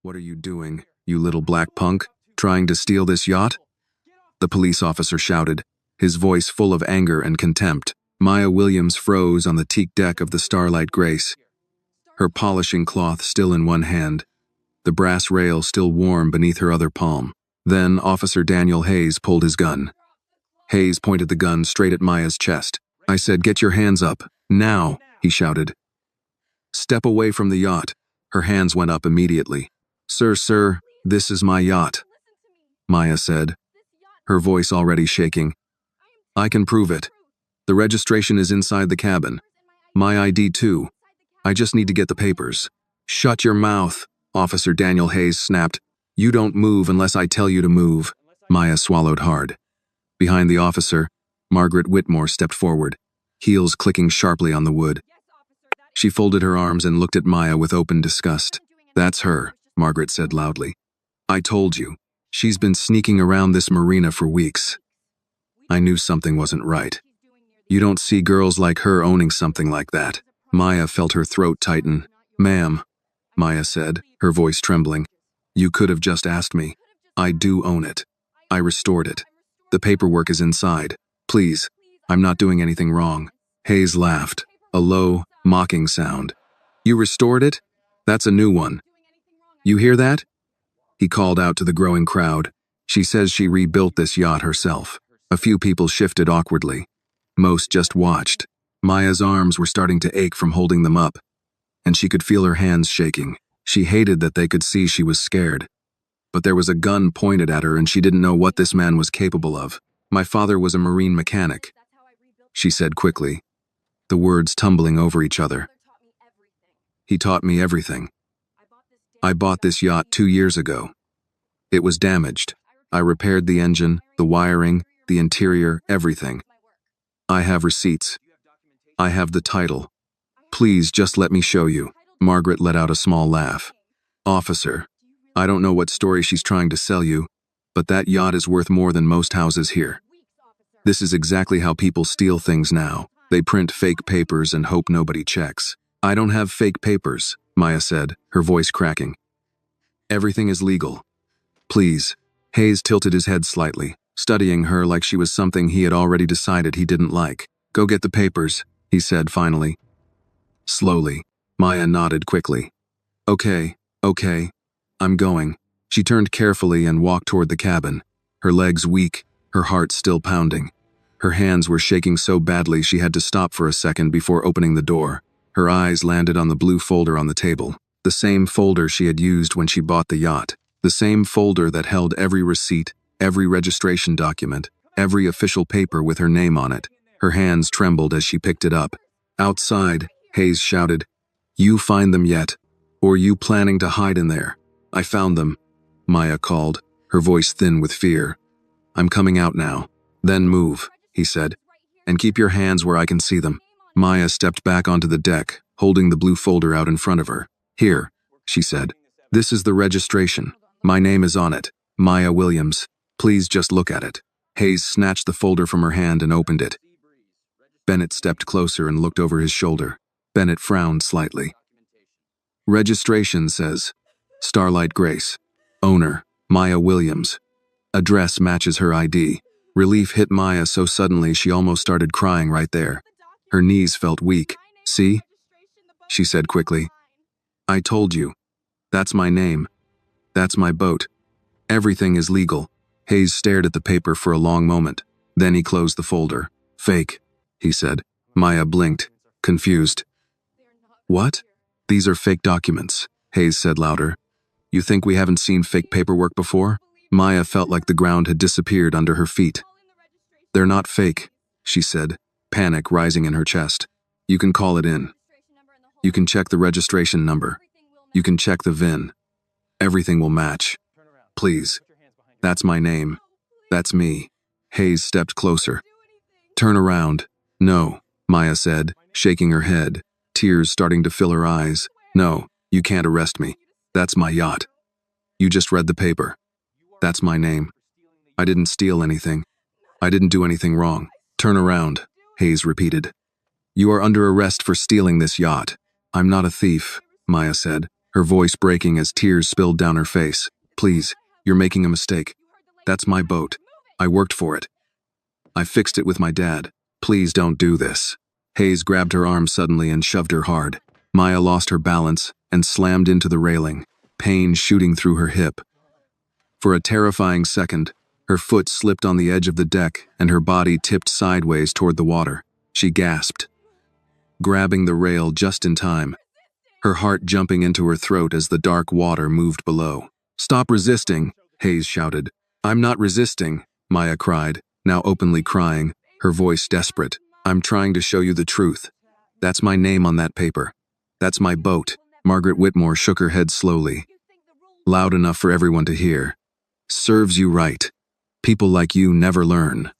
"What are you doing, you little black punk? Trying to steal this yacht?" The police officer shouted, his voice full of anger and contempt. Maya Williams froze on the teak deck of the Starlight Grace, her polishing cloth still in one hand, the brass rail still warm beneath her other palm. Then Officer Daniel Hayes pulled his gun. Hayes pointed the gun straight at Maya's chest. "I said, get your hands up, now," he shouted. "Step away from the yacht." Her hands went up immediately. Sir, this is my yacht," Maya said, her voice already shaking. "I can prove it. The registration is inside the cabin. My ID too. I just need to get the papers." "Shut your mouth," Officer Daniel Hayes snapped. "You don't move unless I tell you to move." Maya swallowed hard. Behind the officer, Margaret Whitmore stepped forward, heels clicking sharply on the wood. She folded her arms and looked at Maya with open disgust. "That's her," Margaret said loudly. "I told you. She's been sneaking around this marina for weeks. I knew something wasn't right. You don't see girls like her owning something like that." Maya felt her throat tighten. "Ma'am," Maya said, her voice trembling, "you could have just asked me. I do own it. I restored it. The paperwork is inside. Please, I'm not doing anything wrong." Hayes laughed, a low, mocking sound. "You restored it? That's a new one. You hear that?" He called out to the growing crowd. "She says she rebuilt this yacht herself." A few people shifted awkwardly. Most just watched. Maya's arms were starting to ache from holding them up, and she could feel her hands shaking. She hated that they could see she was scared. But there was a gun pointed at her and she didn't know what this man was capable of. "My father was a marine mechanic," she said quickly, the words tumbling over each other. "He taught me everything. I bought this yacht 2 years ago. It was damaged. I repaired the engine, the wiring, the interior, everything. I have receipts. I have the title. Please just let me show you." Margaret let out a small laugh. "Officer, I don't know what story she's trying to sell you, but that yacht is worth more than most houses here. This is exactly how people steal things now. They print fake papers and hope nobody checks." "I don't have fake papers," Maya said, her voice cracking. "Everything is legal. Please." Hayes tilted his head slightly, studying her like she was something he had already decided he didn't like. "Go get the papers," he said finally. Slowly, Maya nodded quickly. Okay, I'm going." She turned carefully and walked toward the cabin, her legs weak, her heart still pounding. Her hands were shaking so badly she had to stop for a second before opening the door. Her eyes landed on the blue folder on the table, the same folder she had used when she bought the yacht, the same folder that held every receipt, every registration document, every official paper with her name on it. Her hands trembled as she picked it up. "Outside," Hayes shouted. "You find them yet? Or you planning to hide in there?" "I found them," Maya called, her voice thin with fear. "I'm coming out now." "Then move," he said, "and keep your hands where I can see them." Maya stepped back onto the deck, holding the blue folder out in front of her. "Here," she said. "This is the registration. My name is on it, Maya Williams. Please just look at it." Hayes snatched the folder from her hand and opened it. Bennett stepped closer and looked over his shoulder. Bennett frowned slightly. "Registration says Starlight Grace. Owner, Maya Williams. Address matches her ID." Relief hit Maya so suddenly she almost started crying right there. Her knees felt weak. "See?" she said quickly. "I told you. That's my name. That's my boat. Everything is legal." Hayes stared at the paper for a long moment. Then he closed the folder. "Fake," he said. Maya blinked, confused. "What?" "These are fake documents," Hayes said louder. "You think we haven't seen fake paperwork before?" Maya felt like the ground had disappeared under her feet. "They're not fake," she said, panic rising in her chest. "You can call it in. You can check the registration number. You can check the VIN. Everything will match. Please. That's my name. That's me." Hayes stepped closer. "Turn around." "No," Maya said, shaking her head, tears starting to fill her eyes. "No, you can't arrest me. That's my yacht. You just read the paper. That's my name. I didn't steal anything. I didn't do anything wrong." "Turn around," Hayes repeated. "You are under arrest for stealing this yacht." "I'm not a thief," Maya said. her voice breaking as tears spilled down her face. Please, you're making a mistake. That's my boat. I worked for it. I fixed it with my dad. Please don't do this. Hayes grabbed her arm suddenly and shoved her hard. Maya lost her balance and slammed into the railing, pain shooting through her hip. For a terrifying second, her foot slipped on the edge of the deck and her body tipped sideways toward the water. She gasped, grabbing the rail just in time, her heart jumping into her throat as the dark water moved below. "Stop resisting," Hayes shouted. "I'm not resisting," Maya cried, now openly crying, her voice desperate. "I'm trying to show you the truth. That's my name on that paper. That's my boat." Margaret Whitmore shook her head slowly, loud enough for everyone to hear. "Serves you right. People like you never learn."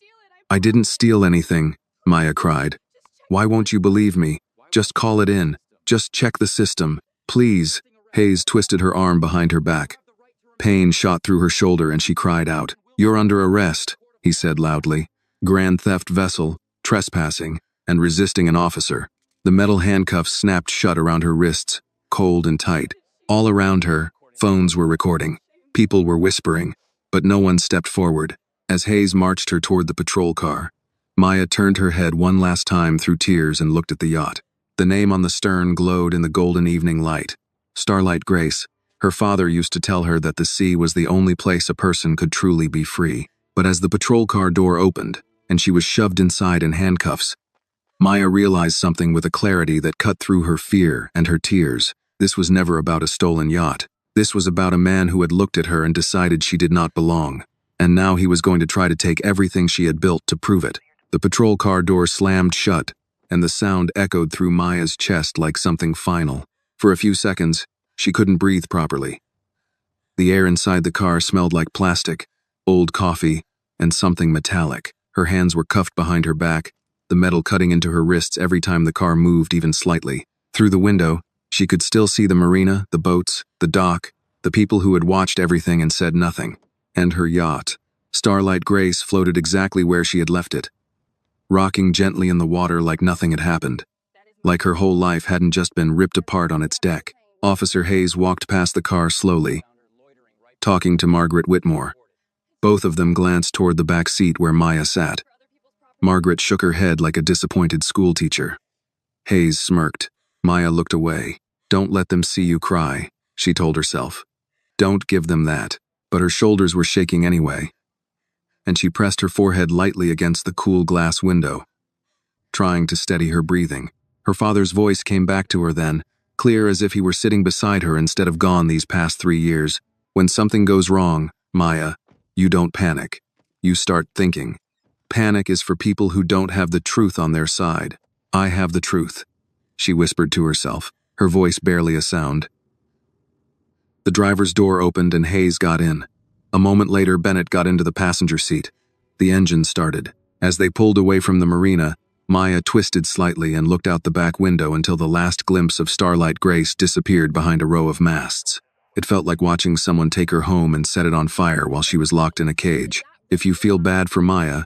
"I didn't steal anything," Maya cried. "Why won't you believe me? Just call it in. Just check the system. Please." Hayes twisted her arm behind her back. Pain shot through her shoulder and she cried out. "You're under arrest," he said loudly. "Grand theft vessel, trespassing, and resisting an officer." The metal handcuffs snapped shut around her wrists, cold and tight. All around her, phones were recording. People were whispering, but no one stepped forward. As Hayes marched her toward the patrol car, Maya turned her head one last time through tears and looked at the yacht. The name on the stern glowed in the golden evening light. Starlight Grace. Her father used to tell her that the sea was the only place a person could truly be free. But as the patrol car door opened, and she was shoved inside in handcuffs, Maya realized something with a clarity that cut through her fear and her tears. This was never about a stolen yacht. This was about a man who had looked at her and decided she did not belong. And now he was going to try to take everything she had built to prove it. The patrol car door slammed shut, and the sound echoed through Maya's chest like something final. For a few seconds, she couldn't breathe properly. The air inside the car smelled like plastic, old coffee, and something metallic. Her hands were cuffed behind her back, the metal cutting into her wrists every time the car moved even slightly. Through the window, she could still see the marina, the boats, the dock, the people who had watched everything and said nothing. And her yacht. Starlight Grace floated exactly where she had left it, rocking gently in the water like nothing had happened. Like her whole life hadn't just been ripped apart on its deck. Officer Hayes walked past the car slowly, talking to Margaret Whitmore. Both of them glanced toward the back seat where Maya sat. Margaret shook her head like a disappointed schoolteacher. Hayes smirked. Maya looked away. "Don't let them see you cry," she told herself. "Don't give them that." But her shoulders were shaking anyway, and she pressed her forehead lightly against the cool glass window, trying to steady her breathing. Her father's voice came back to her then, clear as if he were sitting beside her instead of gone these past 3 years. "When something goes wrong, Maya, you don't panic. You start thinking. Panic is for people who don't have the truth on their side. I have the truth," she whispered to herself, her voice barely a sound. The driver's door opened and Hayes got in. A moment later, Bennett got into the passenger seat. The engine started. As they pulled away from the marina, Maya twisted slightly and looked out the back window until the last glimpse of Starlight Grace disappeared behind a row of masts. It felt like watching someone take her home and set it on fire while she was locked in a cage. If you feel bad for Maya,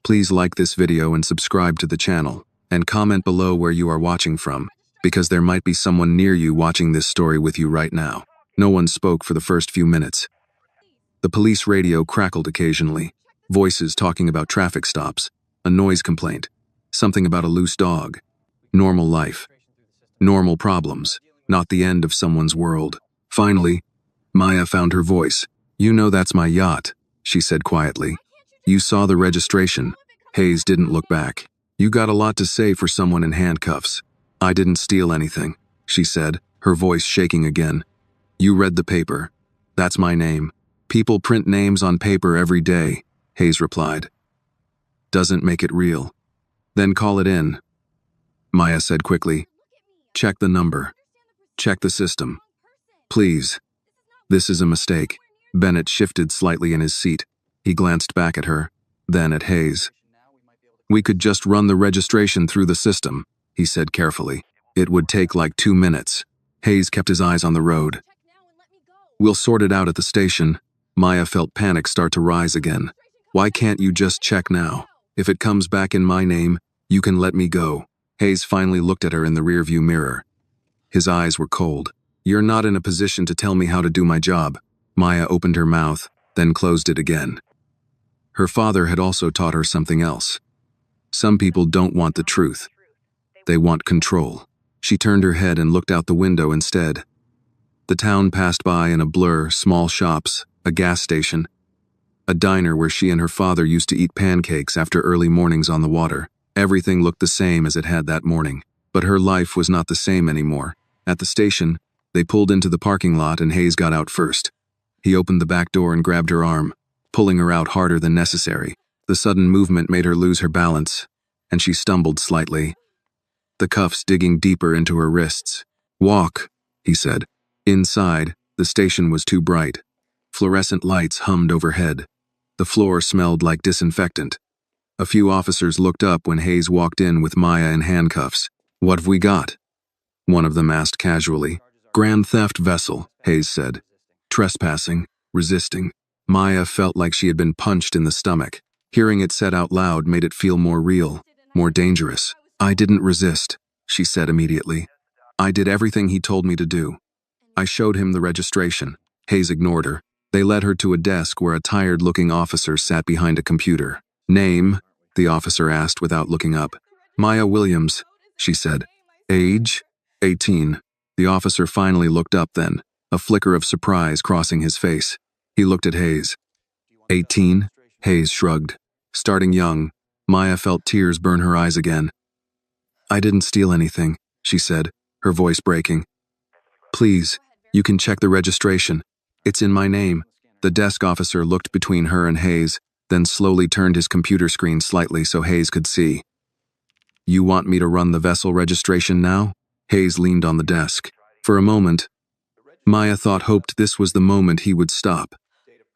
please like this video and subscribe to the channel, and comment below where you are watching from, because there might be someone near you watching this story with you right now. No one spoke for the first few minutes. The police radio crackled occasionally, voices talking about traffic stops, a noise complaint, something about a loose dog. Normal life. Normal problems, not the end of someone's world. Finally, Maya found her voice. "You know that's my yacht," she said quietly. "You saw the registration." Hayes didn't look back. "You got a lot to say for someone in handcuffs." "I didn't steal anything," she said, her voice shaking again. "You read the paper. That's my name. People print names on paper every day," Hayes replied. "Doesn't make it real." "Then call it in," Maya said quickly. "Check the number. Check the system. Please. This is a mistake." Bennett shifted slightly in his seat. He glanced back at her, then at Hayes. "We could just run the registration through the system," he said carefully. "It would take like 2 minutes." Hayes kept his eyes on the road. "We'll sort it out at the station." Maya felt panic start to rise again. "Why can't you just check now? If it comes back in my name, you can let me go." Hayes finally looked at her in the rearview mirror. His eyes were cold. You're not in a position to tell me how to do my job. Maya opened her mouth, then closed it again. Her father had also taught her something else. Some people don't want the truth. They want control. She turned her head and looked out the window instead. The town passed by in a blur, small shops, a gas station, a diner where she and her father used to eat pancakes after early mornings on the water. Everything looked the same as it had that morning, but her life was not the same anymore. At the station, they pulled into the parking lot and Hayes got out first. He opened the back door and grabbed her arm, pulling her out harder than necessary. The sudden movement made her lose her balance, and she stumbled slightly, the cuffs digging deeper into her wrists. "Walk," he said. Inside, the station was too bright. Fluorescent lights hummed overhead. The floor smelled like disinfectant. A few officers looked up when Hayes walked in with Maya in handcuffs. "What have we got?" one of them asked casually. "Grand theft vessel," Hayes said. "Trespassing, resisting." Maya felt like she had been punched in the stomach. Hearing it said out loud made it feel more real, more dangerous. "I didn't resist," she said immediately. "I did everything he told me to do." I showed him the registration. Hayes ignored her. They led her to a desk where a tired-looking officer sat behind a computer. "Name?" the officer asked without looking up. "Maya Williams," she said. "Age?" 18. The officer finally looked up then, a flicker of surprise crossing his face. He looked at Hayes. 18? Hayes shrugged. Starting young, Maya felt tears burn her eyes again. "I didn't steal anything," she said, her voice breaking. "Please, you can check the registration. It's in my name." The desk officer looked between her and Hayes, then slowly turned his computer screen slightly so Hayes could see. "You want me to run the vessel registration now?" Hayes leaned on the desk. For a moment, Maya hoped this was the moment he would stop,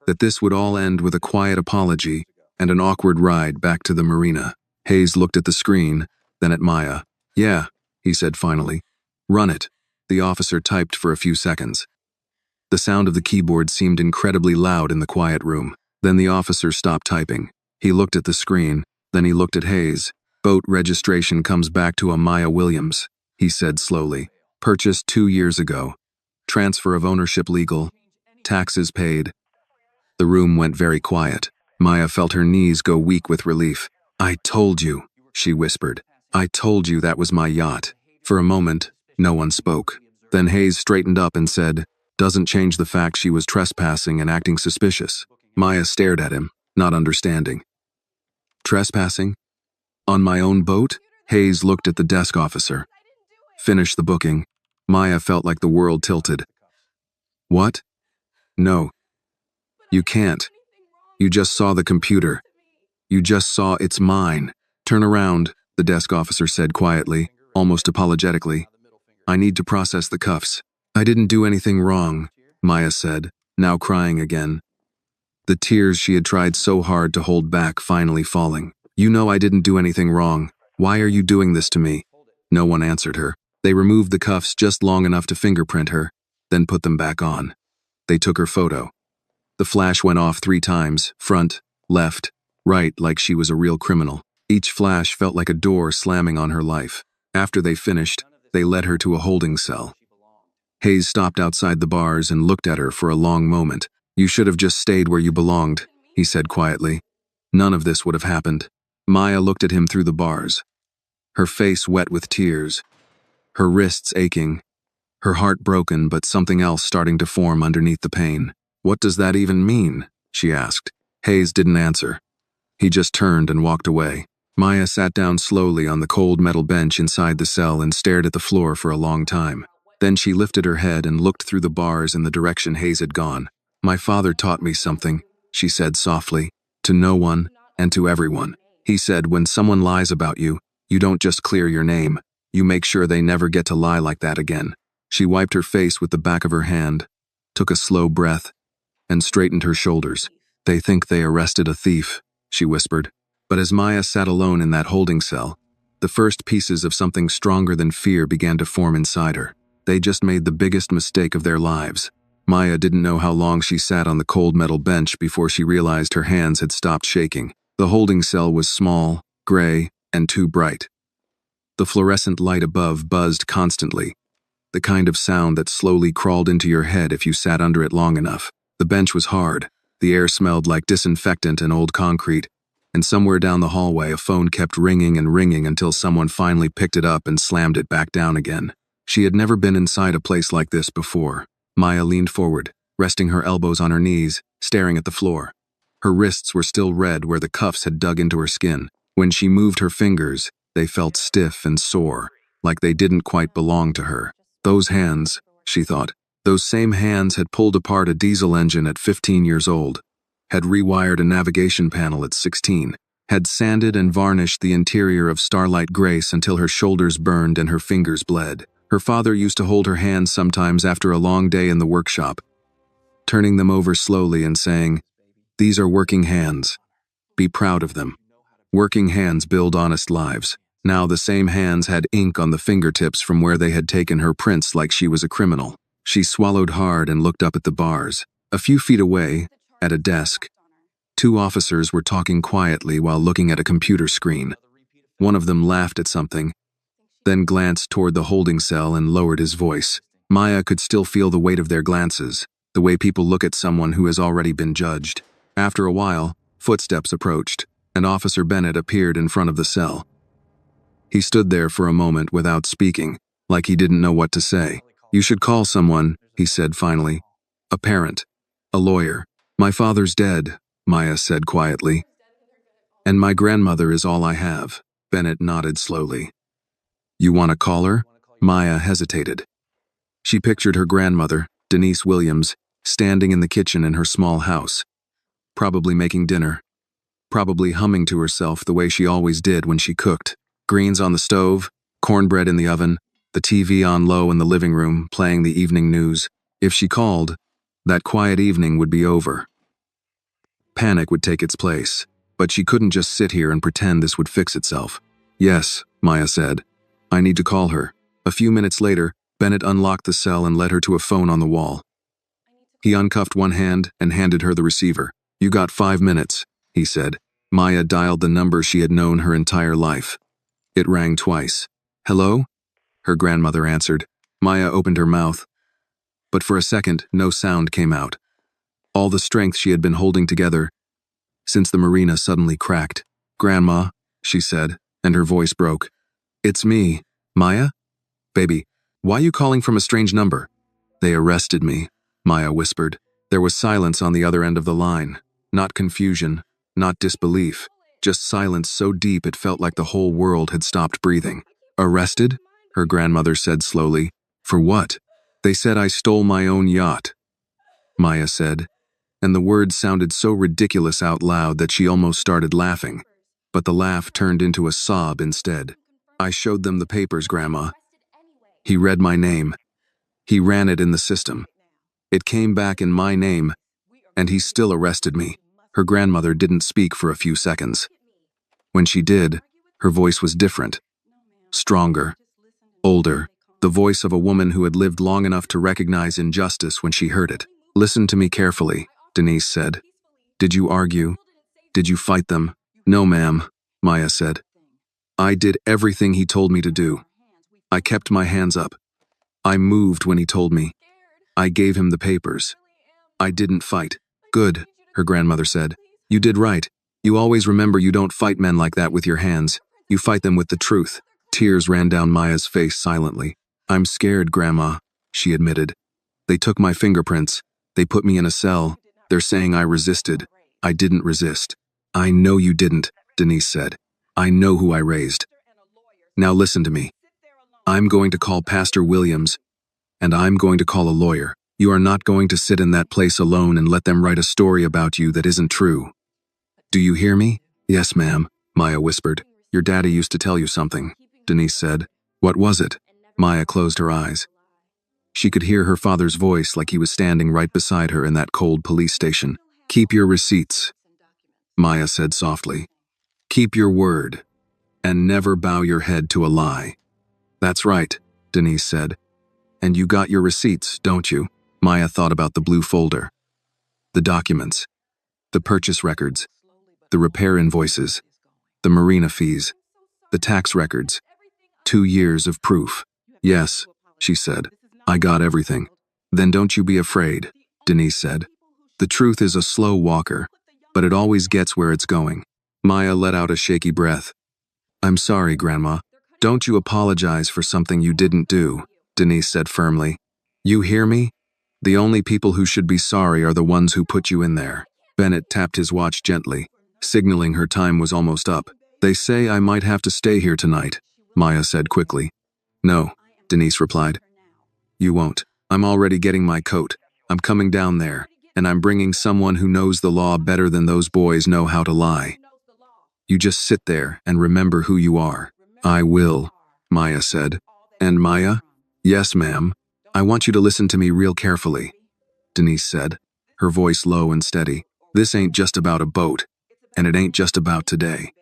that this would all end with a quiet apology and an awkward ride back to the marina. Hayes looked at the screen, then at Maya. "Yeah," he said finally. "Run it." The officer typed for a few seconds. The sound of the keyboard seemed incredibly loud in the quiet room. Then the officer stopped typing. He looked at the screen, then he looked at Hayes. "Boat registration comes back to a Maya Williams," he said slowly. "Purchased 2 years ago. Transfer of ownership legal. Taxes paid." The room went very quiet. Maya felt her knees go weak with relief. "I told you," she whispered. "I told you that was my yacht." For a moment, no one spoke. Then Hayes straightened up and said, "Doesn't change the fact she was trespassing and acting suspicious." Maya stared at him, not understanding. "Trespassing? On my own boat?" Hayes looked at the desk officer. "Finish the booking." Maya felt like the world tilted. "What? No. You can't. You just saw the computer. You just saw it's mine." "Turn around," the desk officer said quietly, almost apologetically. "I need to process the cuffs." "I didn't do anything wrong," Maya said, now crying again. The tears she had tried so hard to hold back finally falling. "You know I didn't do anything wrong. Why are you doing this to me?" No one answered her. They removed the cuffs just long enough to fingerprint her, then put them back on. They took her photo. The flash went off 3 times, front, left, right, like she was a real criminal. Each flash felt like a door slamming on her life. After they finished, they led her to a holding cell. Hayes stopped outside the bars and looked at her for a long moment. "You should have just stayed where you belonged," he said quietly. "None of this would have happened." Maya looked at him through the bars, her face wet with tears, her wrists aching, her heart broken but something else starting to form underneath the pain. "What does that even mean?" she asked. Hayes didn't answer. He just turned and walked away. Maya sat down slowly on the cold metal bench inside the cell and stared at the floor for a long time. Then she lifted her head and looked through the bars in the direction Hayes had gone. "My father taught me something," she said softly, "to no one and to everyone. He said when someone lies about you, you don't just clear your name, you make sure they never get to lie like that again." She wiped her face with the back of her hand, took a slow breath, and straightened her shoulders. "They think they arrested a thief," she whispered. But as Maya sat alone in that holding cell, the first pieces of something stronger than fear began to form inside her. They just made the biggest mistake of their lives. Maya didn't know how long she sat on the cold metal bench before she realized her hands had stopped shaking. The holding cell was small, gray, and too bright. The fluorescent light above buzzed constantly, the kind of sound that slowly crawled into your head if you sat under it long enough. The bench was hard, the air smelled like disinfectant and old concrete, and somewhere down the hallway a phone kept ringing and ringing until someone finally picked it up and slammed it back down again. She had never been inside a place like this before. Maya leaned forward, resting her elbows on her knees, staring at the floor. Her wrists were still red where the cuffs had dug into her skin. When she moved her fingers, they felt stiff and sore, like they didn't quite belong to her. Those hands, she thought, those same hands had pulled apart a diesel engine at 15 years old, had rewired a navigation panel at 16, had sanded and varnished the interior of Starlight Grace until her shoulders burned and her fingers bled. Her father used to hold her hands sometimes after a long day in the workshop, turning them over slowly and saying, "These are working hands. Be proud of them. Working hands build honest lives." Now the same hands had ink on the fingertips from where they had taken her prints like she was a criminal. She swallowed hard and looked up at the bars. A few feet away, at a desk, two officers were talking quietly while looking at a computer screen. One of them laughed at something, then glanced toward the holding cell and lowered his voice. Maya could still feel the weight of their glances, the way people look at someone who has already been judged. After a while, footsteps approached, and Officer Bennett appeared in front of the cell. He stood there for a moment without speaking, like he didn't know what to say. "You should call someone," he said finally. "A parent. A lawyer." "My father's dead," Maya said quietly. "And my grandmother is all I have." Bennett nodded slowly. "You want to call her?" Maya hesitated. She pictured her grandmother, Denise Williams, standing in the kitchen in her small house, probably making dinner, probably humming to herself the way she always did when she cooked. Greens on the stove, cornbread in the oven, the TV on low in the living room, playing the evening news. If she called, that quiet evening would be over. Panic would take its place, but she couldn't just sit here and pretend this would fix itself. "Yes," Maya said. "I need to call her." A few minutes later, Bennett unlocked the cell and led her to a phone on the wall. He uncuffed one hand and handed her the receiver. "You got 5 minutes," he said. Maya dialed the number she had known her entire life. It rang twice. "Hello?" Her grandmother answered. Maya opened her mouth, but for a second, no sound came out. All the strength she had been holding together since the marina suddenly cracked. "Grandma," she said, and her voice broke. "It's me, Maya? Baby, why you calling from a strange number?" "They arrested me," Maya whispered. There was silence on the other end of the line. Not confusion, not disbelief, just silence so deep it felt like the whole world had stopped breathing. "Arrested?" her grandmother said slowly. "For what?" "They said I stole my own yacht," Maya said, and the words sounded so ridiculous out loud that she almost started laughing, but the laugh turned into a sob instead. "I showed them the papers, Grandma. He read my name. He ran it in the system. It came back in my name, and he still arrested me." Her grandmother didn't speak for a few seconds. When she did, her voice was different, stronger, older, the voice of a woman who had lived long enough to recognize injustice when she heard it. "Listen to me carefully," Denise said. "Did you argue? Did you fight them?" "No, ma'am," Maya said. "I did everything he told me to do. I kept my hands up. I moved when he told me. I gave him the papers. I didn't fight." "Good," her grandmother said. "You did right. You always remember you don't fight men like that with your hands. You fight them with the truth." Tears ran down Maya's face silently. "I'm scared, Grandma," she admitted. "They took my fingerprints. They put me in a cell. They're saying I resisted. I didn't resist." "I know you didn't," Denise said. "I know who I raised. Now listen to me. I'm going to call Pastor Williams, and I'm going to call a lawyer. You are not going to sit in that place alone and let them write a story about you that isn't true. Do you hear me?" "Yes, ma'am," Maya whispered. "Your daddy used to tell you something," Denise said. "What was it?" Maya closed her eyes. She could hear her father's voice like he was standing right beside her in that cold police station. "Keep your receipts," Maya said softly. "Keep your word, and never bow your head to a lie." "That's right," Denise said. "And you got your receipts, don't you?" Maya thought about the blue folder. The documents, the purchase records, the repair invoices, the marina fees, the tax records. 2 years of proof. "Yes," she said. I got everything. Then don't you be afraid, Denise said. The truth is a slow walker, but it always gets where it's going. Maya let out a shaky breath. I'm sorry, Grandma. Don't you apologize for something you didn't do, Denise said firmly. You hear me? The only people who should be sorry are the ones who put you in there. Bennett tapped his watch gently, signaling her time was almost up. They say I might have to stay here tonight, Maya said quickly. No, Denise replied. You won't. I'm already getting my coat. I'm coming down there, and I'm bringing someone who knows the law better than those boys know how to lie. You just sit there and remember who you are. I will, Maya said. And Maya? Yes, ma'am. I want you to listen to me real carefully, Denise said, her voice low and steady. This ain't just about a boat, and it ain't just about today.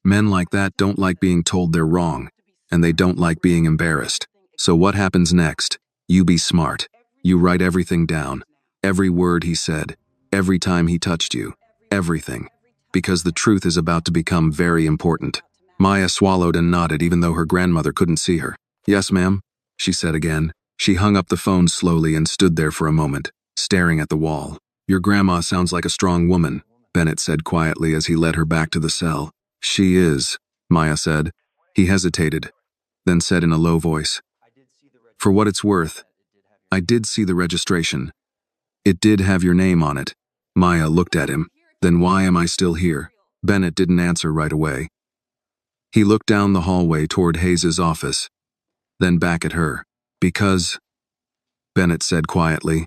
Men like that don't like being told they're wrong, and they don't like being embarrassed. So what happens next? You be smart. You write everything down. Every word he said. Every time he touched you. Everything. Because the truth is about to become very important. Maya swallowed and nodded even though her grandmother couldn't see her. Yes, ma'am, she said again. She hung up the phone slowly and stood there for a moment, staring at the wall. Your grandma sounds like a strong woman, Bennett said quietly as he led her back to the cell. She is, Maya said. He hesitated, then said in a low voice. For what it's worth, I did see the registration. It did have your name on it. Maya looked at him. Then why am I still here? Bennett didn't answer right away. He looked down the hallway toward Hayes's office, then back at her. Because, Bennett said quietly,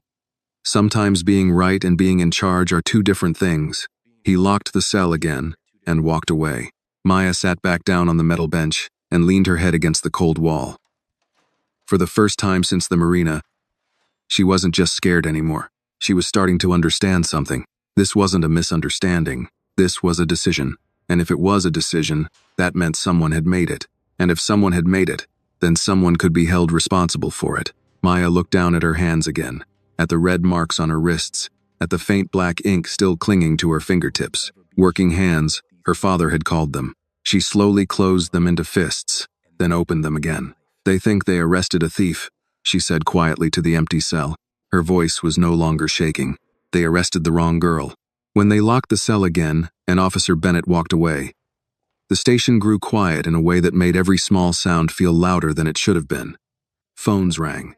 sometimes being right and being in charge are two different things. He locked the cell again and walked away. Maya sat back down on the metal bench and leaned her head against the cold wall. For the first time since the marina, she wasn't just scared anymore. She was starting to understand something. This wasn't a misunderstanding. This was a decision. And if it was a decision, that meant someone had made it. And if someone had made it, then someone could be held responsible for it. Maya looked down at her hands again, at the red marks on her wrists, at the faint black ink still clinging to her fingertips. Working hands, her father had called them. She slowly closed them into fists, then opened them again. They think they arrested a thief, she said quietly to the empty cell. Her voice was no longer shaking. They arrested the wrong girl. When they locked the cell again, and Officer Bennett walked away, the station grew quiet in a way that made every small sound feel louder than it should have been. Phones rang.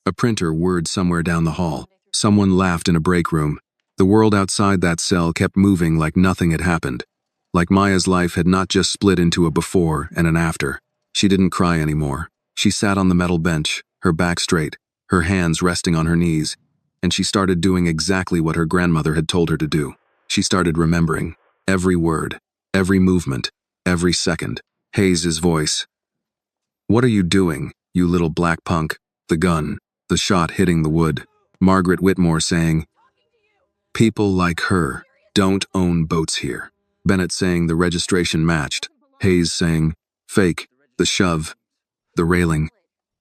A printer whirred somewhere down the hall. Someone laughed in a break room. The world outside that cell kept moving like nothing had happened. Like Maya's life had not just split into a before and an after. She didn't cry anymore. She sat on the metal bench, her back straight, her hands resting on her knees, and she started doing exactly what her grandmother had told her to do. She started remembering every word, every movement, every second. Hayes's voice. What are you doing, you little black punk? The gun, the shot hitting the wood. Margaret Whitmore saying, people like her don't own boats here. Bennett saying the registration matched. Hayes saying, fake, the shove, the railing,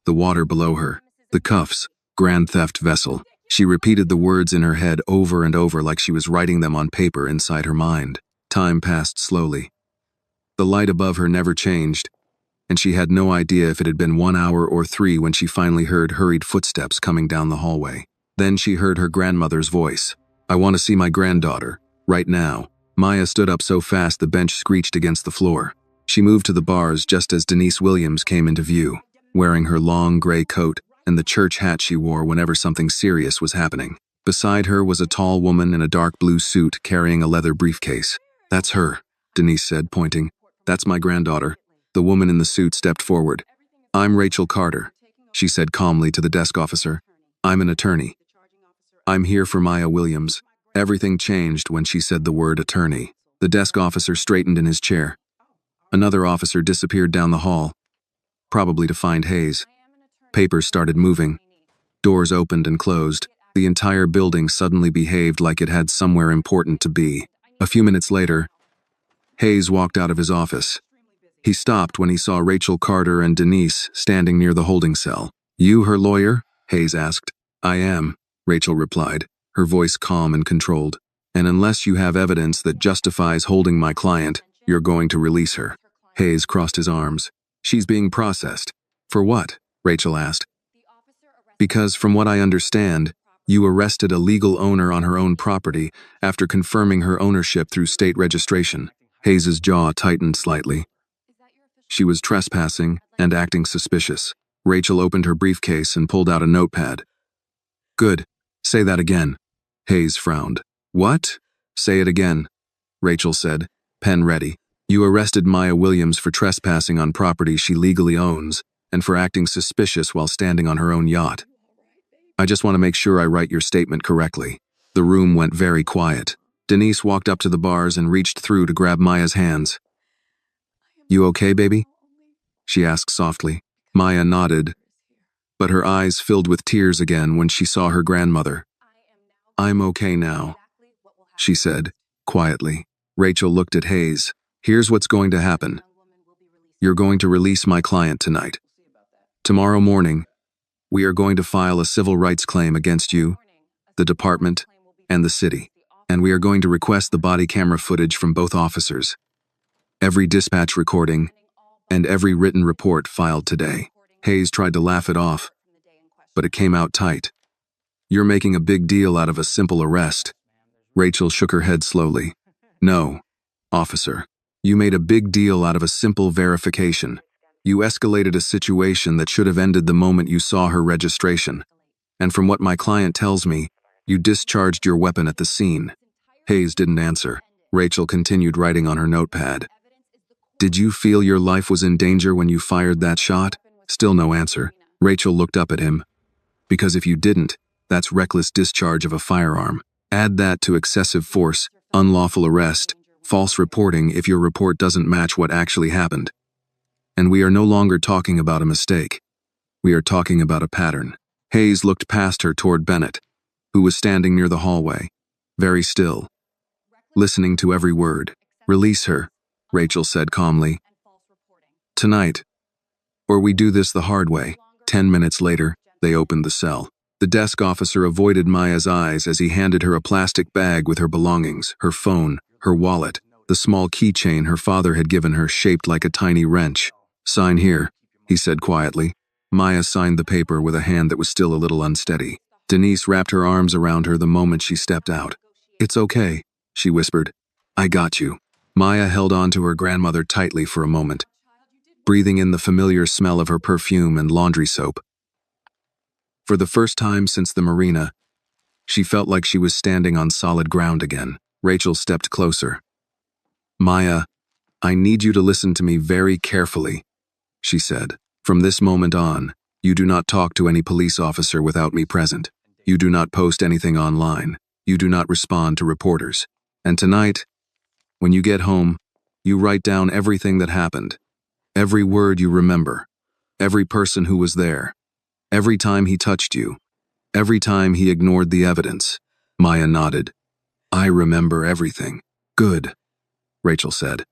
the water below her, the cuffs, grand theft vessel. She repeated the words in her head over and over like she was writing them on paper inside her mind. Time passed slowly. The light above her never changed, and she had no idea if it had been 1 hour or 3 when she finally heard hurried footsteps coming down the hallway. Then she heard her grandmother's voice. I want to see my granddaughter, right now. Maya stood up so fast the bench screeched against the floor. She moved to the bars just as Denise Williams came into view, wearing her long gray coat and the church hat she wore whenever something serious was happening. Beside her was a tall woman in a dark blue suit carrying a leather briefcase. That's her, Denise said, pointing. That's my granddaughter. The woman in the suit stepped forward. I'm Rachel Carter, she said calmly to the desk officer. I'm an attorney. I'm here for Maya Williams. Everything changed when she said the word attorney. The desk officer straightened in his chair. Another officer disappeared down the hall, probably to find Hayes. Papers started moving. Doors opened and closed. The entire building suddenly behaved like it had somewhere important to be. A few minutes later, Hayes walked out of his office. He stopped when he saw Rachel Carter and Denise standing near the holding cell. You her lawyer? Hayes asked. I am, Rachel replied, her voice calm and controlled. And unless you have evidence that justifies holding my client, you're going to release her. Hayes crossed his arms. She's being processed. For what? Rachel asked. Because from what I understand, you arrested a legal owner on her own property after confirming her ownership through state registration. Hayes's jaw tightened slightly. She was trespassing and acting suspicious. Rachel opened her briefcase and pulled out a notepad. Good. Say that again. Hayes frowned. What? Say it again, Rachel said, pen ready. You arrested Maya Williams for trespassing on property she legally owns and for acting suspicious while standing on her own yacht. I just want to make sure I write your statement correctly. The room went very quiet. Denise walked up to the bars and reached through to grab Maya's hands. You okay, baby? She asked softly. Maya nodded, but her eyes filled with tears again when she saw her grandmother. I'm okay now, she said, quietly. Rachel looked at Hayes. Here's what's going to happen. You're going to release my client tonight. Tomorrow morning, we are going to file a civil rights claim against you, the department, and the city, and we are going to request the body camera footage from both officers, every dispatch recording, and every written report filed today. Hayes tried to laugh it off, but it came out tight. You're making a big deal out of a simple arrest. Rachel shook her head slowly. No, officer. You made a big deal out of a simple verification. You escalated a situation that should have ended the moment you saw her registration. And from what my client tells me, you discharged your weapon at the scene. Hayes didn't answer. Rachel continued writing on her notepad. Did you feel your life was in danger when you fired that shot? Still no answer. Rachel looked up at him. Because if you didn't, that's reckless discharge of a firearm. Add that to excessive force, unlawful arrest, false reporting if your report doesn't match what actually happened. And we are no longer talking about a mistake. We are talking about a pattern. Hayes looked past her toward Bennett, who was standing near the hallway, very still, listening to every word. Release her, Rachel said calmly. Tonight. Or we do this the hard way. 10 minutes later, they opened the cell. The desk officer avoided Maya's eyes as he handed her a plastic bag with her belongings, her phone, her wallet, the small keychain her father had given her shaped like a tiny wrench. Sign here, he said quietly. Maya signed the paper with a hand that was still a little unsteady. Denise wrapped her arms around her the moment she stepped out. It's okay, she whispered. I got you. Maya held on to her grandmother tightly for a moment, breathing in the familiar smell of her perfume and laundry soap. For the first time since the marina, she felt like she was standing on solid ground again. Rachel stepped closer. Maya, I need you to listen to me very carefully, she said. From this moment on, you do not talk to any police officer without me present. You do not post anything online. You do not respond to reporters. And tonight, when you get home, you write down everything that happened. Every word you remember. Every person who was there. Every time he touched you. Every time he ignored the evidence. Maya nodded. I remember everything. Good, Rachel said.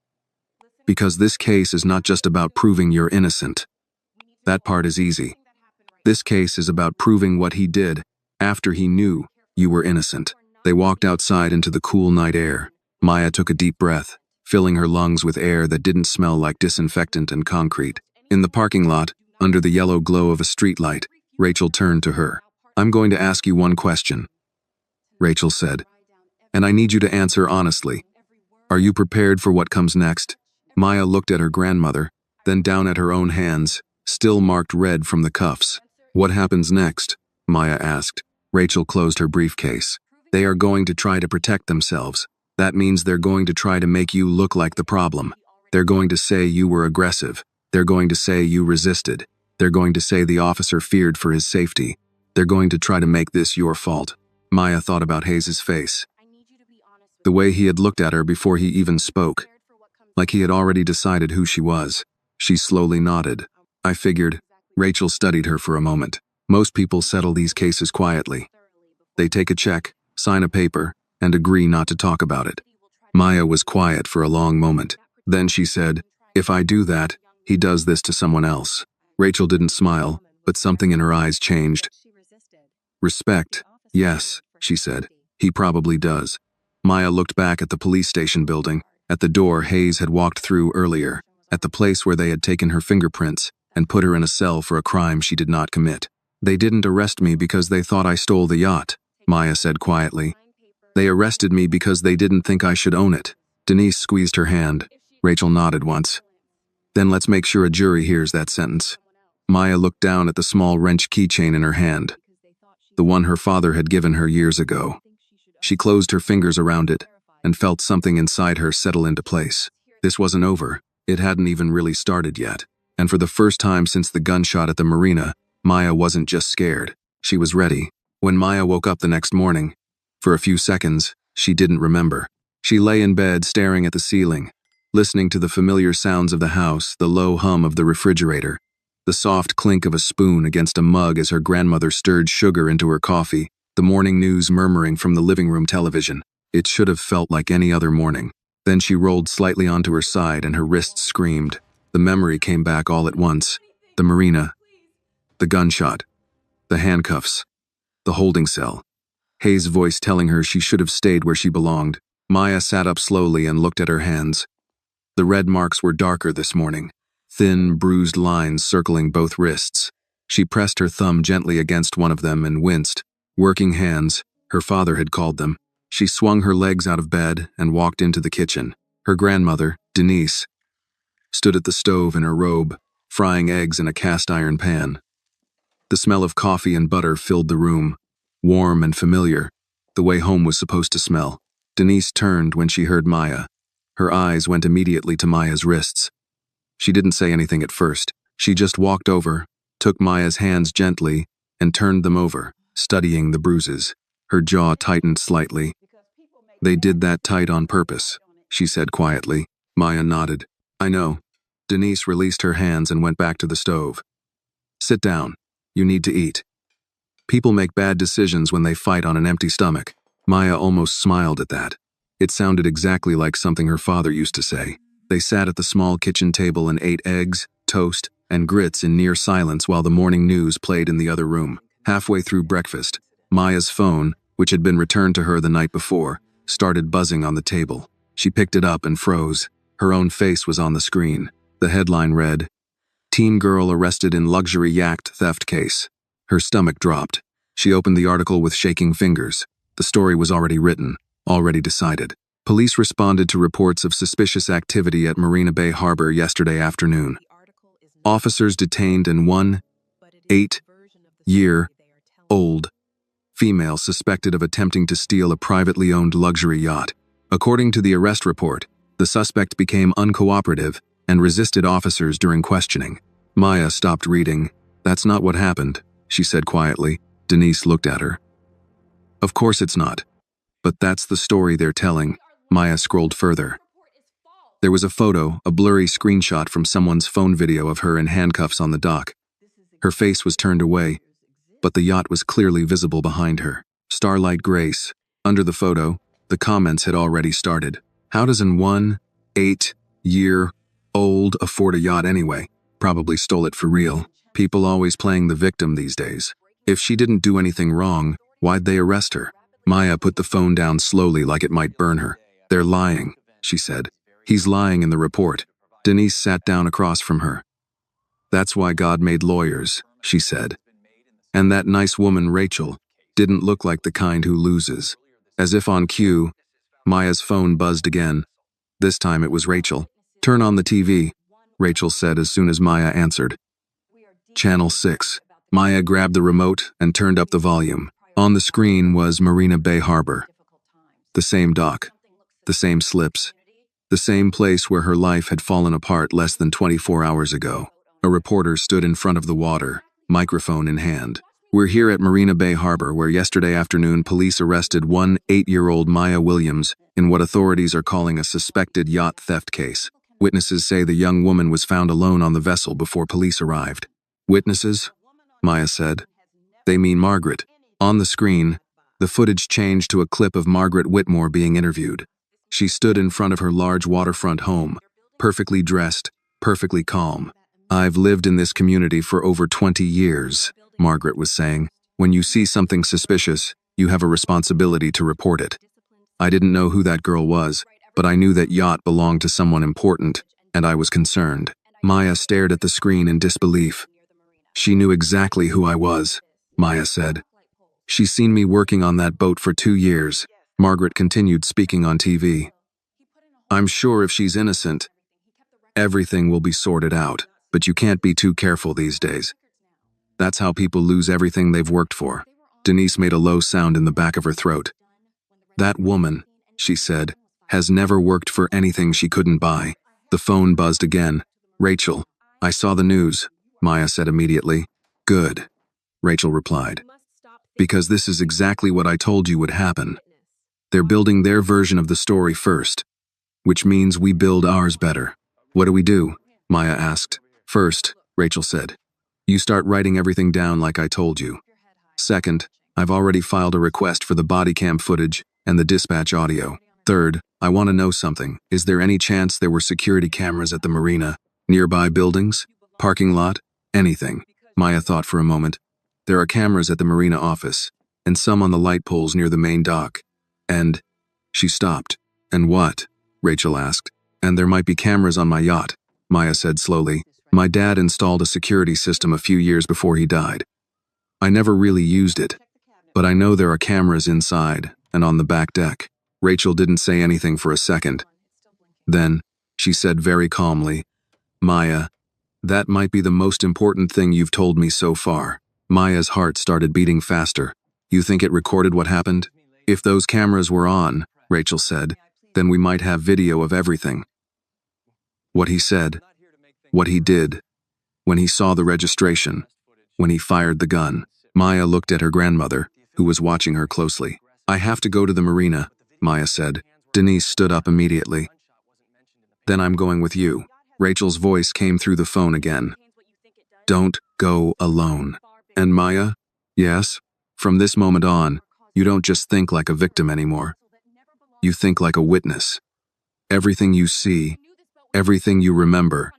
Because this case is not just about proving you're innocent. That part is easy. This case is about proving what he did after he knew you were innocent. They walked outside into the cool night air. Maya took a deep breath, filling her lungs with air that didn't smell like disinfectant and concrete. In the parking lot, under the yellow glow of a streetlight, Rachel turned to her. I'm going to ask you one question, Rachel said, and I need you to answer honestly. Are you prepared for what comes next? Maya looked at her grandmother, then down at her own hands, still marked red from the cuffs. What happens next? Maya asked. Rachel closed her briefcase. They are going to try to protect themselves. That means they're going to try to make you look like the problem. They're going to say you were aggressive. They're going to say you resisted. They're going to say the officer feared for his safety. They're going to try to make this your fault. Maya thought about Hayes's face. The way he had looked at her before he even spoke. Like he had already decided who she was. She slowly nodded. I figured. Rachel studied her for a moment. Most people settle these cases quietly. They take a check, sign a paper, and agree not to talk about it. Maya was quiet for a long moment. Then she said, if I do that, he does this to someone else. Rachel didn't smile, but something in her eyes changed. Respect, yes, she said. He probably does. Maya looked back at the police station building, at the door Hayes had walked through earlier, at the place where they had taken her fingerprints and put her in a cell for a crime she did not commit. They didn't arrest me because they thought I stole the yacht, Maya said quietly. They arrested me because they didn't think I should own it. Denise squeezed her hand. Rachel nodded once. Then let's make sure a jury hears that sentence. Maya looked down at the small wrench keychain in her hand, the one her father had given her years ago. She closed her fingers around it and felt something inside her settle into place. This wasn't over. It hadn't even really started yet. And for the first time since the gunshot at the marina, Maya wasn't just scared. She was ready. When Maya woke up the next morning, for a few seconds, she didn't remember. She lay in bed staring at the ceiling, listening to the familiar sounds of the house, the low hum of the refrigerator, the soft clink of a spoon against a mug as her grandmother stirred sugar into her coffee, the morning news murmuring from the living room television. It should have felt like any other morning. Then she rolled slightly onto her side and her wrists screamed. The memory came back all at once. The marina, the gunshot, the handcuffs, the holding cell. Hayes' voice telling her she should have stayed where she belonged. Maya sat up slowly and looked at her hands. The red marks were darker this morning, thin, bruised lines circling both wrists. She pressed her thumb gently against one of them and winced. Working hands, her father had called them. She swung her legs out of bed and walked into the kitchen. Her grandmother, Denise, stood at the stove in her robe, frying eggs in a cast-iron pan. The smell of coffee and butter filled the room, warm and familiar, the way home was supposed to smell. Denise turned when she heard Maya. Her eyes went immediately to Maya's wrists. She didn't say anything at first. She just walked over, took Maya's hands gently, and turned them over, studying the bruises. Her jaw tightened slightly. They did that tight on purpose, she said quietly. Maya nodded. I know. Denise released her hands and went back to the stove. Sit down. You need to eat. People make bad decisions when they fight on an empty stomach. Maya almost smiled at that. It sounded exactly like something her father used to say. They sat at the small kitchen table and ate eggs, toast, and grits in near silence while the morning news played in the other room. Halfway through breakfast, Maya's phone, which had been returned to her the night before, started buzzing on the table. She picked it up and froze. Her own face was on the screen. The headline read, "Teen girl arrested in luxury yacht theft case." Her stomach dropped. She opened the article with shaking fingers. The story was already written, already decided. Police responded to reports of suspicious activity at Marina Bay Harbor yesterday afternoon. Officers detained an 18-year-old female suspected of attempting to steal a privately owned luxury yacht. According to the arrest report, the suspect became uncooperative and resisted officers during questioning. Maya stopped reading. That's not what happened, she said quietly. Denise looked at her. Of course it's not. But that's the story they're telling. Maya scrolled further. There was a photo, a blurry screenshot from someone's phone video of her in handcuffs on the dock. Her face was turned away, but the yacht was clearly visible behind her. Starlight Grace. Under the photo, the comments had already started. How does an 18-year-old afford a yacht anyway? Probably stole it for real. People always playing the victim these days. If she didn't do anything wrong, why'd they arrest her? Maya put the phone down slowly like it might burn her. They're lying, she said. He's lying in the report. Denise sat down across from her. That's why God made lawyers, she said. And that nice woman, Rachel, didn't look like the kind who loses. As if on cue, Maya's phone buzzed again. This time it was Rachel. Turn on the TV, Rachel said as soon as Maya answered. Channel 6. Maya grabbed the remote and turned up the volume. On the screen was Marina Bay Harbor. The same dock, the same slips, the same place where her life had fallen apart less than 24 hours ago. A reporter stood in front of the water, microphone in hand. We're here at Marina Bay Harbor, where yesterday afternoon police arrested 18-year-old Maya Williams in what authorities are calling a suspected yacht theft case. Witnesses say the young woman was found alone on the vessel before police arrived. Witnesses? Maya said. They mean Margaret. On the screen, the footage changed to a clip of Margaret Whitmore being interviewed. She stood in front of her large waterfront home, perfectly dressed, perfectly calm. I've lived in this community for over 20 years, Margaret was saying. When you see something suspicious, you have a responsibility to report it. I didn't know who that girl was, but I knew that yacht belonged to someone important, and I was concerned. Maya stared at the screen in disbelief. She knew exactly who I was. Maya said. She's seen me working on that boat for 2 years. Margaret continued speaking on TV. I'm sure if she's innocent, everything will be sorted out, but you can't be too careful these days. That's how people lose everything they've worked for. Denise made a low sound in the back of her throat. That woman, she said, has never worked for anything she couldn't buy. The phone buzzed again. Rachel, I saw the news, Maya said immediately. Good, Rachel replied. Because this is exactly what I told you would happen. They're building their version of the story first, which means we build ours better. What do? Maya asked. First, Rachel said, you start writing everything down like I told you. Second, I've already filed a request for the body cam footage and the dispatch audio. Third, I want to know something. Is there any chance there were security cameras at the marina, nearby buildings, parking lot, anything? Maya thought for a moment. There are cameras at the marina office, and some on the light poles near the main dock. And she stopped. And what? Rachel asked. And there might be cameras on my yacht, Maya said slowly. My dad installed a security system a few years before he died. I never really used it, but I know there are cameras inside and on the back deck. Rachel didn't say anything for a second. Then, she said very calmly, Maya, that might be the most important thing you've told me so far. Maya's heart started beating faster. You think it recorded what happened? If those cameras were on, Rachel said, then we might have video of everything. What he said, what he did, when he saw the registration, when he fired the gun. Maya looked at her grandmother, who was watching her closely. I have to go to the marina, Maya said. Denise stood up immediately. Then I'm going with you. Rachel's voice came through the phone again. Don't go alone. And Maya? Yes? From this moment on, you don't just think like a victim anymore. You think like a witness. Everything you see, everything you remember,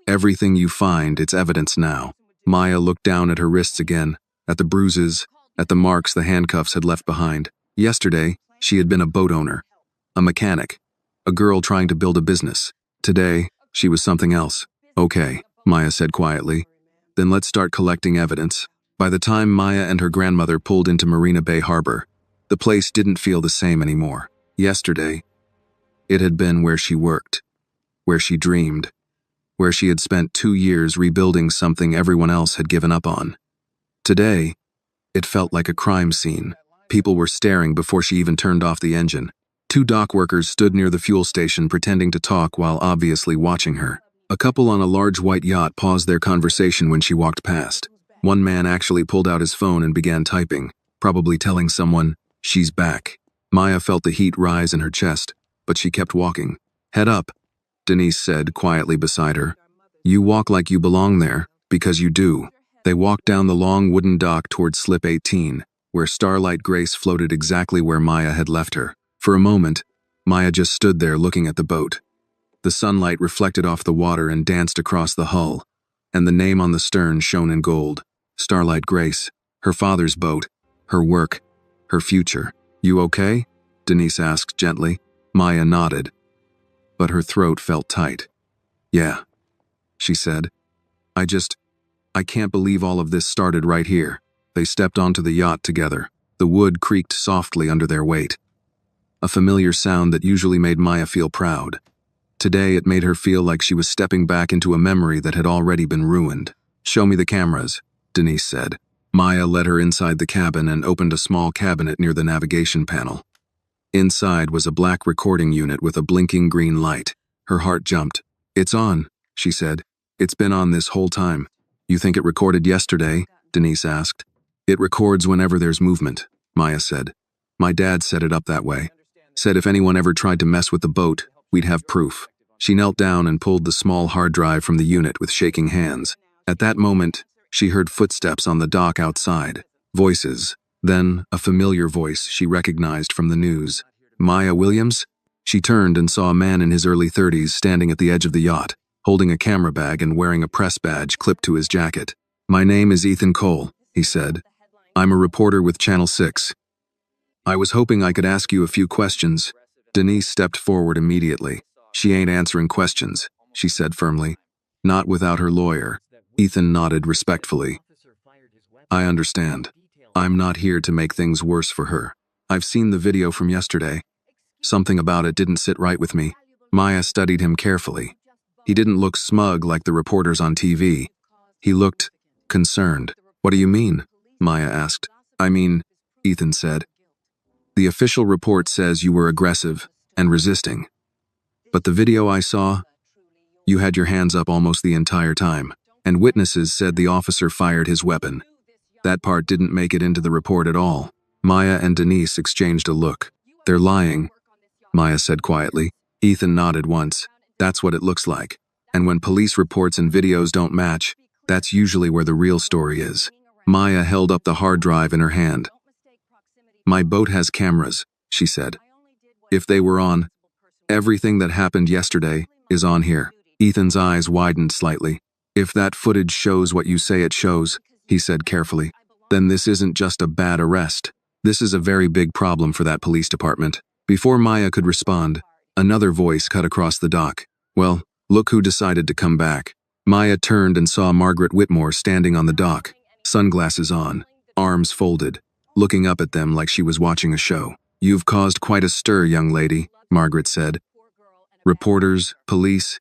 everything you find, it's evidence now. Maya looked down at her wrists again, at the bruises, at the marks the handcuffs had left behind. Yesterday, she had been a boat owner, a mechanic, a girl trying to build a business. Today, she was something else. Okay, Maya said quietly. Then let's start collecting evidence. By the time Maya and her grandmother pulled into Marina Bay Harbor, the place didn't feel the same anymore. Yesterday, it had been where she worked, where she dreamed, where she had spent 2 years rebuilding something everyone else had given up on. Today, it felt like a crime scene. People were staring before she even turned off the engine. 2 dock workers stood near the fuel station pretending to talk while obviously watching her. A couple on a large white yacht paused their conversation when she walked past. One man actually pulled out his phone and began typing, probably telling someone, she's back. Maya felt the heat rise in her chest, but she kept walking. Head up, Denise said quietly beside her. You walk like you belong there, because you do. They walked down the long wooden dock toward Slip 18, where Starlight Grace floated exactly where Maya had left her. For a moment, Maya just stood there looking at the boat. The sunlight reflected off the water and danced across the hull, and the name on the stern shone in gold. Starlight Grace, her father's boat, her work, her future. You okay? Denise asked gently. Maya nodded, but her throat felt tight. Yeah, she said. I can't believe all of this started right here. They stepped onto the yacht together. The wood creaked softly under their weight. A familiar sound that usually made Maya feel proud. Today it made her feel like she was stepping back into a memory that had already been ruined. Show me the cameras, Denise said. Maya led her inside the cabin and opened a small cabinet near the navigation panel. Inside was a black recording unit with a blinking green light. Her heart jumped. It's on, she said. It's been on this whole time. You think it recorded yesterday? Denise asked. It records whenever there's movement, Maya said. My dad set it up that way. Said if anyone ever tried to mess with the boat, we'd have proof. She knelt down and pulled the small hard drive from the unit with shaking hands. At that moment, she heard footsteps on the dock outside. Voices. Then, a familiar voice she recognized from the news. Maya Williams? She turned and saw a man in his early 30s standing at the edge of the yacht, holding a camera bag and wearing a press badge clipped to his jacket. My name is Ethan Cole, he said. I'm a reporter with Channel 6. I was hoping I could ask you a few questions. Denise stepped forward immediately. She ain't answering questions, she said firmly. Not without her lawyer. Ethan nodded respectfully. I understand. I'm not here to make things worse for her. I've seen the video from yesterday. Something about it didn't sit right with me. Maya studied him carefully. He didn't look smug like the reporters on TV. He looked concerned. What do you mean? Maya asked. I mean, Ethan said. The official report says you were aggressive and resisting. But the video I saw, you had your hands up almost the entire time, and witnesses said the officer fired his weapon. That part didn't make it into the report at all. Maya and Denise exchanged a look. They're lying, Maya said quietly. Ethan nodded once. That's what it looks like. And when police reports and videos don't match, that's usually where the real story is. Maya held up the hard drive in her hand. My boat has cameras, she said. If they were on, everything that happened yesterday is on here. Ethan's eyes widened slightly. If that footage shows what you say it shows, he said carefully, then this isn't just a bad arrest. This is a very big problem for that police department. Before Maya could respond, another voice cut across the dock. Well, look who decided to come back. Maya turned and saw Margaret Whitmore standing on the dock, sunglasses on, arms folded, looking up at them like she was watching a show. You've caused quite a stir, young lady, Margaret said. Reporters, police,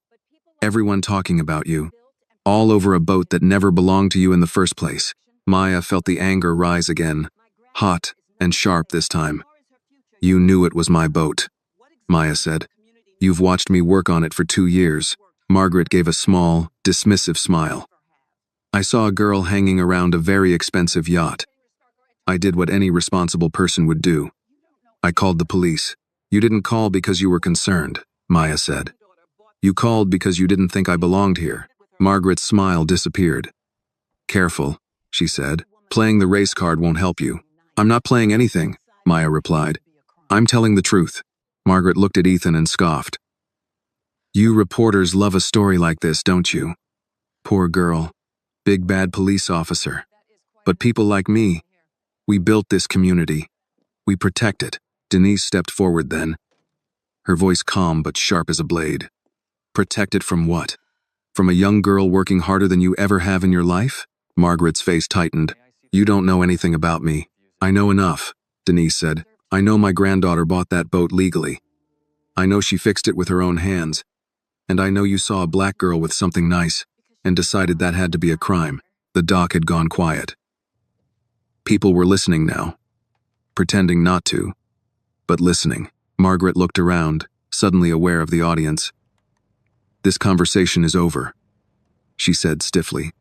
everyone talking about you. All over a boat that never belonged to you in the first place. Maya felt the anger rise again, hot and sharp this time. You knew it was my boat, Maya said. You've watched me work on it for 2 years. Margaret gave a small, dismissive smile. I saw a girl hanging around a very expensive yacht. I did what any responsible person would do. I called the police. You didn't call because you were concerned, Maya said. You called because you didn't think I belonged here. Margaret's smile disappeared. Careful, she said. Playing the race card won't help you. I'm not playing anything, Maya replied. I'm telling the truth. Margaret looked at Ethan and scoffed. You reporters love a story like this, don't you? Poor girl. Big bad police officer. But people like me, we built this community. We protect it. Denise stepped forward then, her voice calm but sharp as a blade. Protect it from what? From a young girl working harder than you ever have in your life? Margaret's face tightened. You don't know anything about me. I know enough, Denise said. I know my granddaughter bought that boat legally. I know she fixed it with her own hands. And I know you saw a black girl with something nice and decided that had to be a crime. The dock had gone quiet. People were listening now, pretending not to, but listening. Margaret looked around, suddenly aware of the audience. This conversation is over, she said stiffly.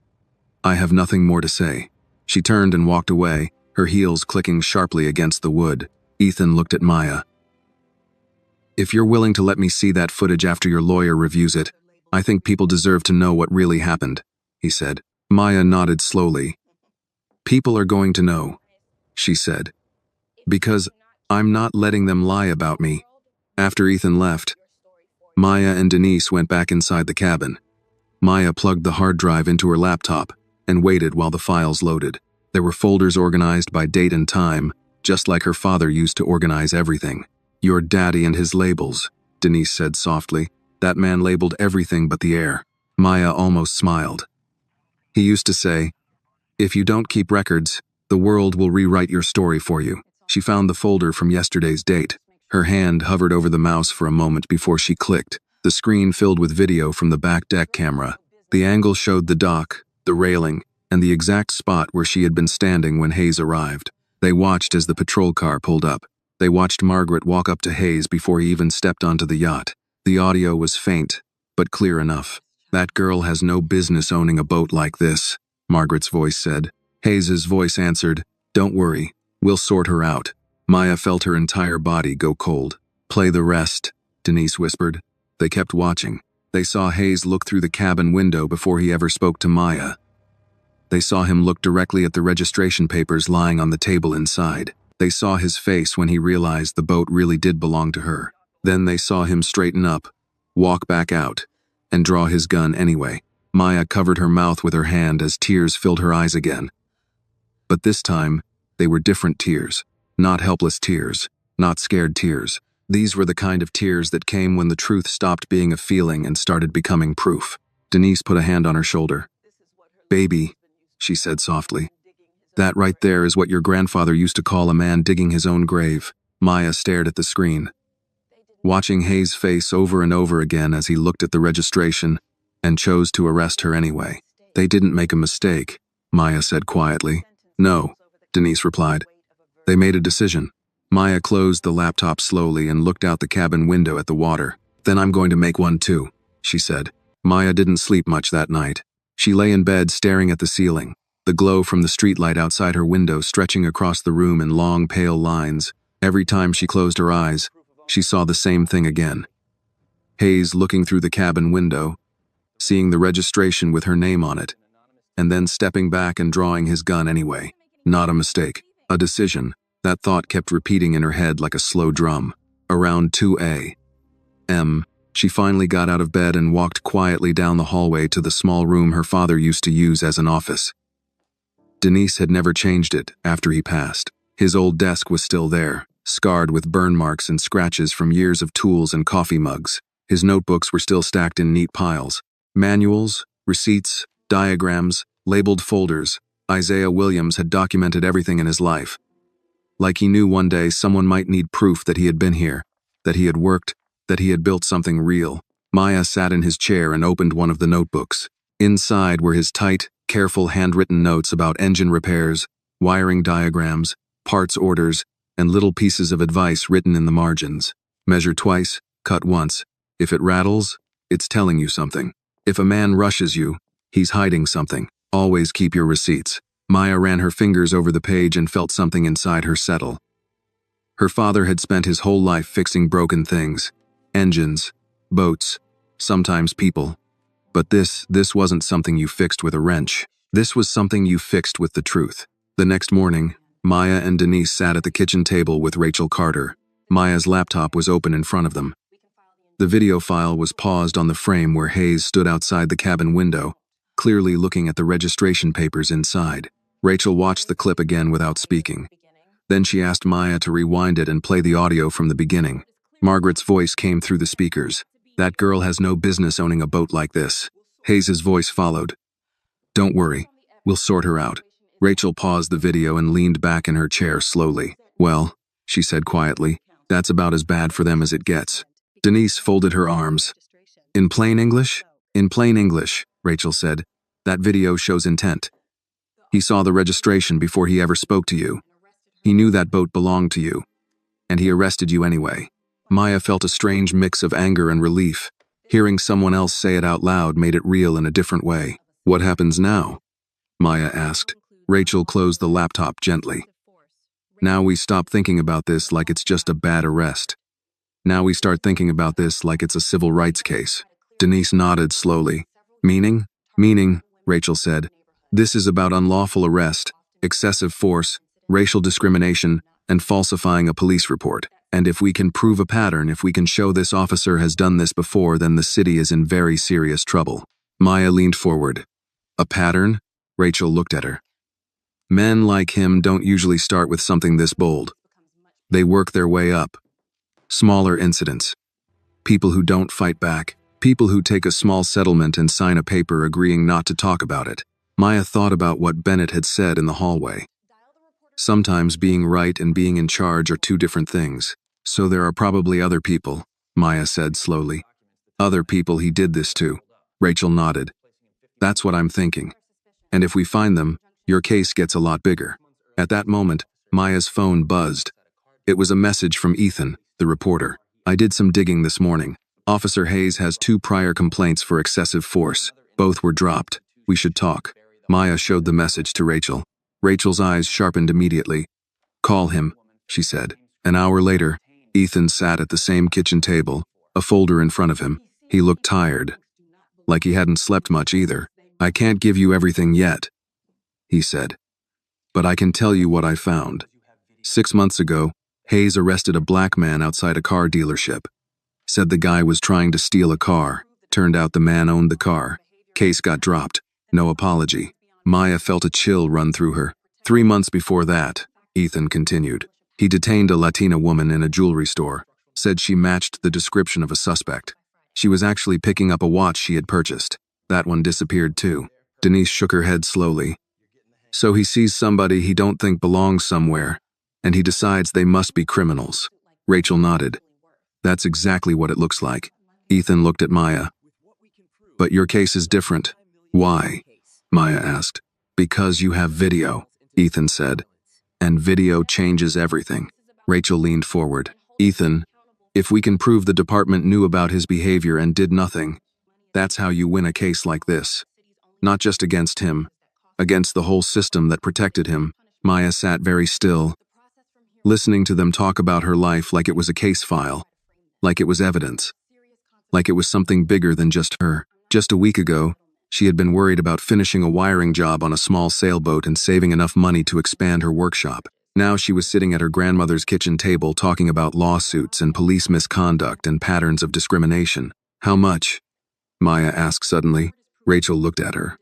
I have nothing more to say. She turned and walked away, her heels clicking sharply against the wood. Ethan looked at Maya. If you're willing to let me see that footage after your lawyer reviews it, I think people deserve to know what really happened, he said. Maya nodded slowly. People are going to know, she said, because I'm not letting them lie about me. After Ethan left, Maya and Denise went back inside the cabin. Maya plugged the hard drive into her laptop and waited while the files loaded. There were folders organized by date and time, just like her father used to organize everything. Your daddy and his labels, Denise said softly. That man labeled everything but the air. Maya almost smiled. He used to say, if you don't keep records, the world will rewrite your story for you. She found the folder from yesterday's date. Her hand hovered over the mouse for a moment before she clicked. The screen filled with video from the back deck camera. The angle showed the dock, the railing, and the exact spot where she had been standing when Hayes arrived. They watched as the patrol car pulled up. They watched Margaret walk up to Hayes before he even stepped onto the yacht. The audio was faint, but clear enough. That girl has no business owning a boat like this, Margaret's voice said. Hayes's voice answered, don't worry, we'll sort her out. Maya felt her entire body go cold. Play the rest, Denise whispered. They kept watching. They saw Hayes look through the cabin window before he ever spoke to Maya. They saw him look directly at the registration papers lying on the table inside. They saw his face when he realized the boat really did belong to her. Then they saw him straighten up, walk back out, and draw his gun anyway. Maya covered her mouth with her hand as tears filled her eyes again. But this time, they were different tears. Not helpless tears, not scared tears. These were the kind of tears that came when the truth stopped being a feeling and started becoming proof. Denise put a hand on her shoulder. Baby, she said softly. That right there is what your grandfather used to call a man digging his own grave. Maya stared at the screen, watching Hayes' face over and over again as he looked at the registration and chose to arrest her anyway. They didn't make a mistake, Maya said quietly. No, Denise replied. They made a decision. Maya closed the laptop slowly and looked out the cabin window at the water. Then I'm going to make one too, she said. Maya didn't sleep much that night. She lay in bed staring at the ceiling, the glow from the streetlight outside her window stretching across the room in long, pale lines. Every time she closed her eyes, she saw the same thing again. Hayes looking through the cabin window, seeing the registration with her name on it, and then stepping back and drawing his gun anyway. Not a mistake, a decision. That thought kept repeating in her head like a slow drum. Around 2 a.m., she finally got out of bed and walked quietly down the hallway to the small room her father used to use as an office. Denise had never changed it after he passed. His old desk was still there, scarred with burn marks and scratches from years of tools and coffee mugs. His notebooks were still stacked in neat piles. Manuals, receipts, diagrams, labeled folders. Isaiah Williams had documented everything in his life. Like he knew one day someone might need proof that he had been here, that he had worked, that he had built something real. Maya sat in his chair and opened one of the notebooks. Inside were his tight, careful handwritten notes about engine repairs, wiring diagrams, parts orders, and little pieces of advice written in the margins. Measure twice, cut once. If it rattles, it's telling you something. If a man rushes you, he's hiding something. Always keep your receipts. Maya ran her fingers over the page and felt something inside her settle. Her father had spent his whole life fixing broken things. Engines, boats, sometimes people. But this wasn't something you fixed with a wrench. This was something you fixed with the truth. The next morning, Maya and Denise sat at the kitchen table with Rachel Carter. Maya's laptop was open in front of them. The video file was paused on the frame where Hayes stood outside the cabin window, clearly looking at the registration papers inside. Rachel watched the clip again without speaking. Then she asked Maya to rewind it and play the audio from the beginning. Margaret's voice came through the speakers. That girl has no business owning a boat like this. Hayes' voice followed. Don't worry, we'll sort her out. Rachel paused the video and leaned back in her chair slowly. Well, she said quietly, that's about as bad for them as it gets. Denise folded her arms. In plain English? In plain English, Rachel said. That video shows intent. He saw the registration before he ever spoke to you. He knew that boat belonged to you. And he arrested you anyway. Maya felt a strange mix of anger and relief. Hearing someone else say it out loud made it real in a different way. What happens now? Maya asked. Rachel closed the laptop gently. Now we stop thinking about this like it's just a bad arrest. Now we start thinking about this like it's a civil rights case. Denise nodded slowly. Meaning? Meaning, Rachel said. This is about unlawful arrest, excessive force, racial discrimination, and falsifying a police report. And if we can prove a pattern, if we can show this officer has done this before, then the city is in very serious trouble. Maya leaned forward. A pattern? Rachel looked at her. Men like him don't usually start with something this bold. They work their way up. Smaller incidents. People who don't fight back. People who take a small settlement and sign a paper agreeing not to talk about it. Maya thought about what Bennett had said in the hallway. Sometimes being right and being in charge are two different things. So there are probably other people, Maya said slowly. Other people he did this to. Rachel nodded. That's what I'm thinking. And if we find them, your case gets a lot bigger. At that moment, Maya's phone buzzed. It was a message from Ethan, the reporter. I did some digging this morning. Officer Hayes has 2 prior complaints for excessive force. Both were dropped. We should talk. Maya showed the message to Rachel. Rachel's eyes sharpened immediately. Call him, she said. An hour later, Ethan sat at the same kitchen table, a folder in front of him. He looked tired. Like he hadn't slept much either. I can't give you everything yet, he said. But I can tell you what I found. 6 months ago, Hayes arrested a black man outside a car dealership. Said the guy was trying to steal a car. Turned out the man owned the car. Case got dropped. No apology. Maya felt a chill run through her. 3 months before that, Ethan continued. He detained a Latina woman in a jewelry store. Said she matched the description of a suspect. She was actually picking up a watch she had purchased. That one disappeared too. Denise shook her head slowly. So he sees somebody he don't think belongs somewhere, and he decides they must be criminals. Rachel nodded. That's exactly what it looks like. Ethan looked at Maya. But your case is different. Why? Maya asked. Because you have video, Ethan said. And video changes everything. Rachel leaned forward. Ethan, if we can prove the department knew about his behavior and did nothing, that's how you win a case like this. Not just against him, against the whole system that protected him. Maya sat very still, listening to them talk about her life like it was a case file, like it was evidence, like it was something bigger than just her. Just a week ago, she had been worried about finishing a wiring job on a small sailboat and saving enough money to expand her workshop. Now she was sitting at her grandmother's kitchen table talking about lawsuits and police misconduct and patterns of discrimination. How much? Maya asked suddenly. Rachel looked at her.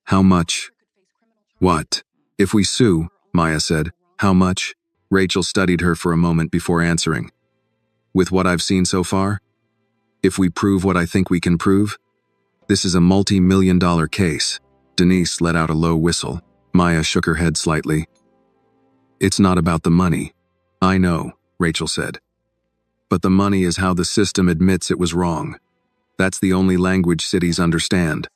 How much? What? If we sue, Maya said. How much? Rachel studied her for a moment before answering. With what I've seen so far? If we prove what I think we can prove? This is a multi-million-dollar case. Denise let out a low whistle. Maya shook her head slightly. It's not about the money. I know, Rachel said. But the money is how the system admits it was wrong. That's the only language cities understand.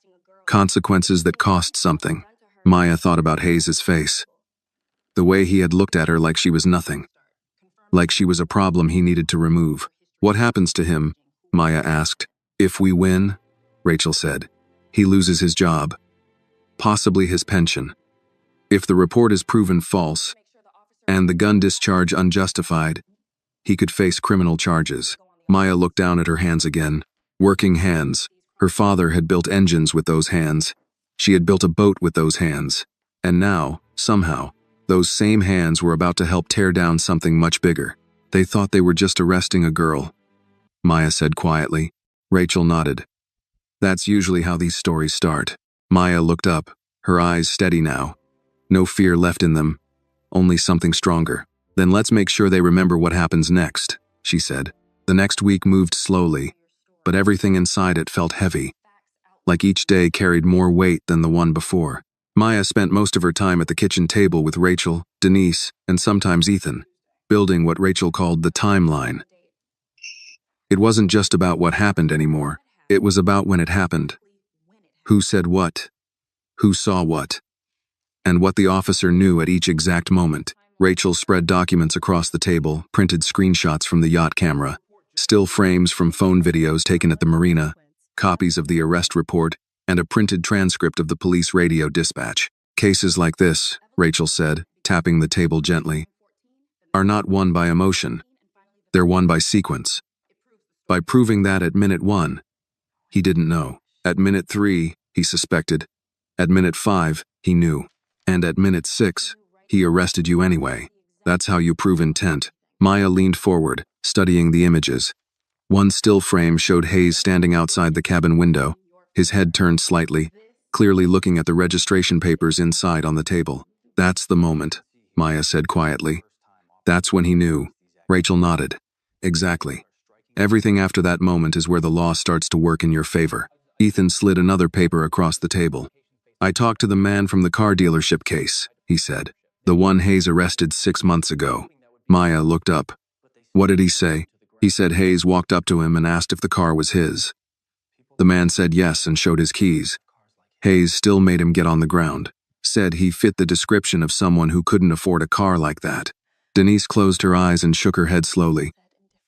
Consequences that cost something. Maya thought about Hayes's face. The way he had looked at her like she was nothing. Like she was a problem he needed to remove. What happens to him? Maya asked. If we win, Rachel said, he loses his job. Possibly his pension. If the report is proven false, and the gun discharge unjustified, he could face criminal charges. Maya looked down at her hands again. Working hands. Her father had built engines with those hands. She had built a boat with those hands. And now, somehow, those same hands were about to help tear down something much bigger. They thought they were just arresting a girl, Maya said quietly. Rachel nodded. That's usually how these stories start. Maya looked up, her eyes steady now. No fear left in them, only something stronger. Then let's make sure they remember what happens next, she said. The next week moved slowly, but everything inside it felt heavy, like each day carried more weight than the one before. Maya spent most of her time at the kitchen table with Rachel, Denise, and sometimes Ethan, building what Rachel called the timeline. It wasn't just about what happened anymore. It was about when it happened. Who said what? Who saw what? And what the officer knew at each exact moment. Rachel spread documents across the table, printed screenshots from the yacht camera, still frames from phone videos taken at the marina, copies of the arrest report, and a printed transcript of the police radio dispatch. Cases like this, Rachel said, tapping the table gently, are not won by emotion. They're won by sequence. By proving that at minute 1, he didn't know. At minute 3, he suspected. At minute 5, he knew. And at minute 6, he arrested you anyway. That's how you prove intent. Maya leaned forward, studying the images. One still frame showed Hayes standing outside the cabin window, his head turned slightly, clearly looking at the registration papers inside on the table. That's the moment, Maya said quietly. That's when he knew. Rachel nodded. Exactly. Everything after that moment is where the law starts to work in your favor. Ethan slid another paper across the table. I talked to the man from the car dealership case, he said. The one Hayes arrested 6 months ago. Maya looked up. What did he say? He said Hayes walked up to him and asked if the car was his. The man said yes and showed his keys. Hayes still made him get on the ground. Said he fit the description of someone who couldn't afford a car like that. Denise closed her eyes and shook her head slowly.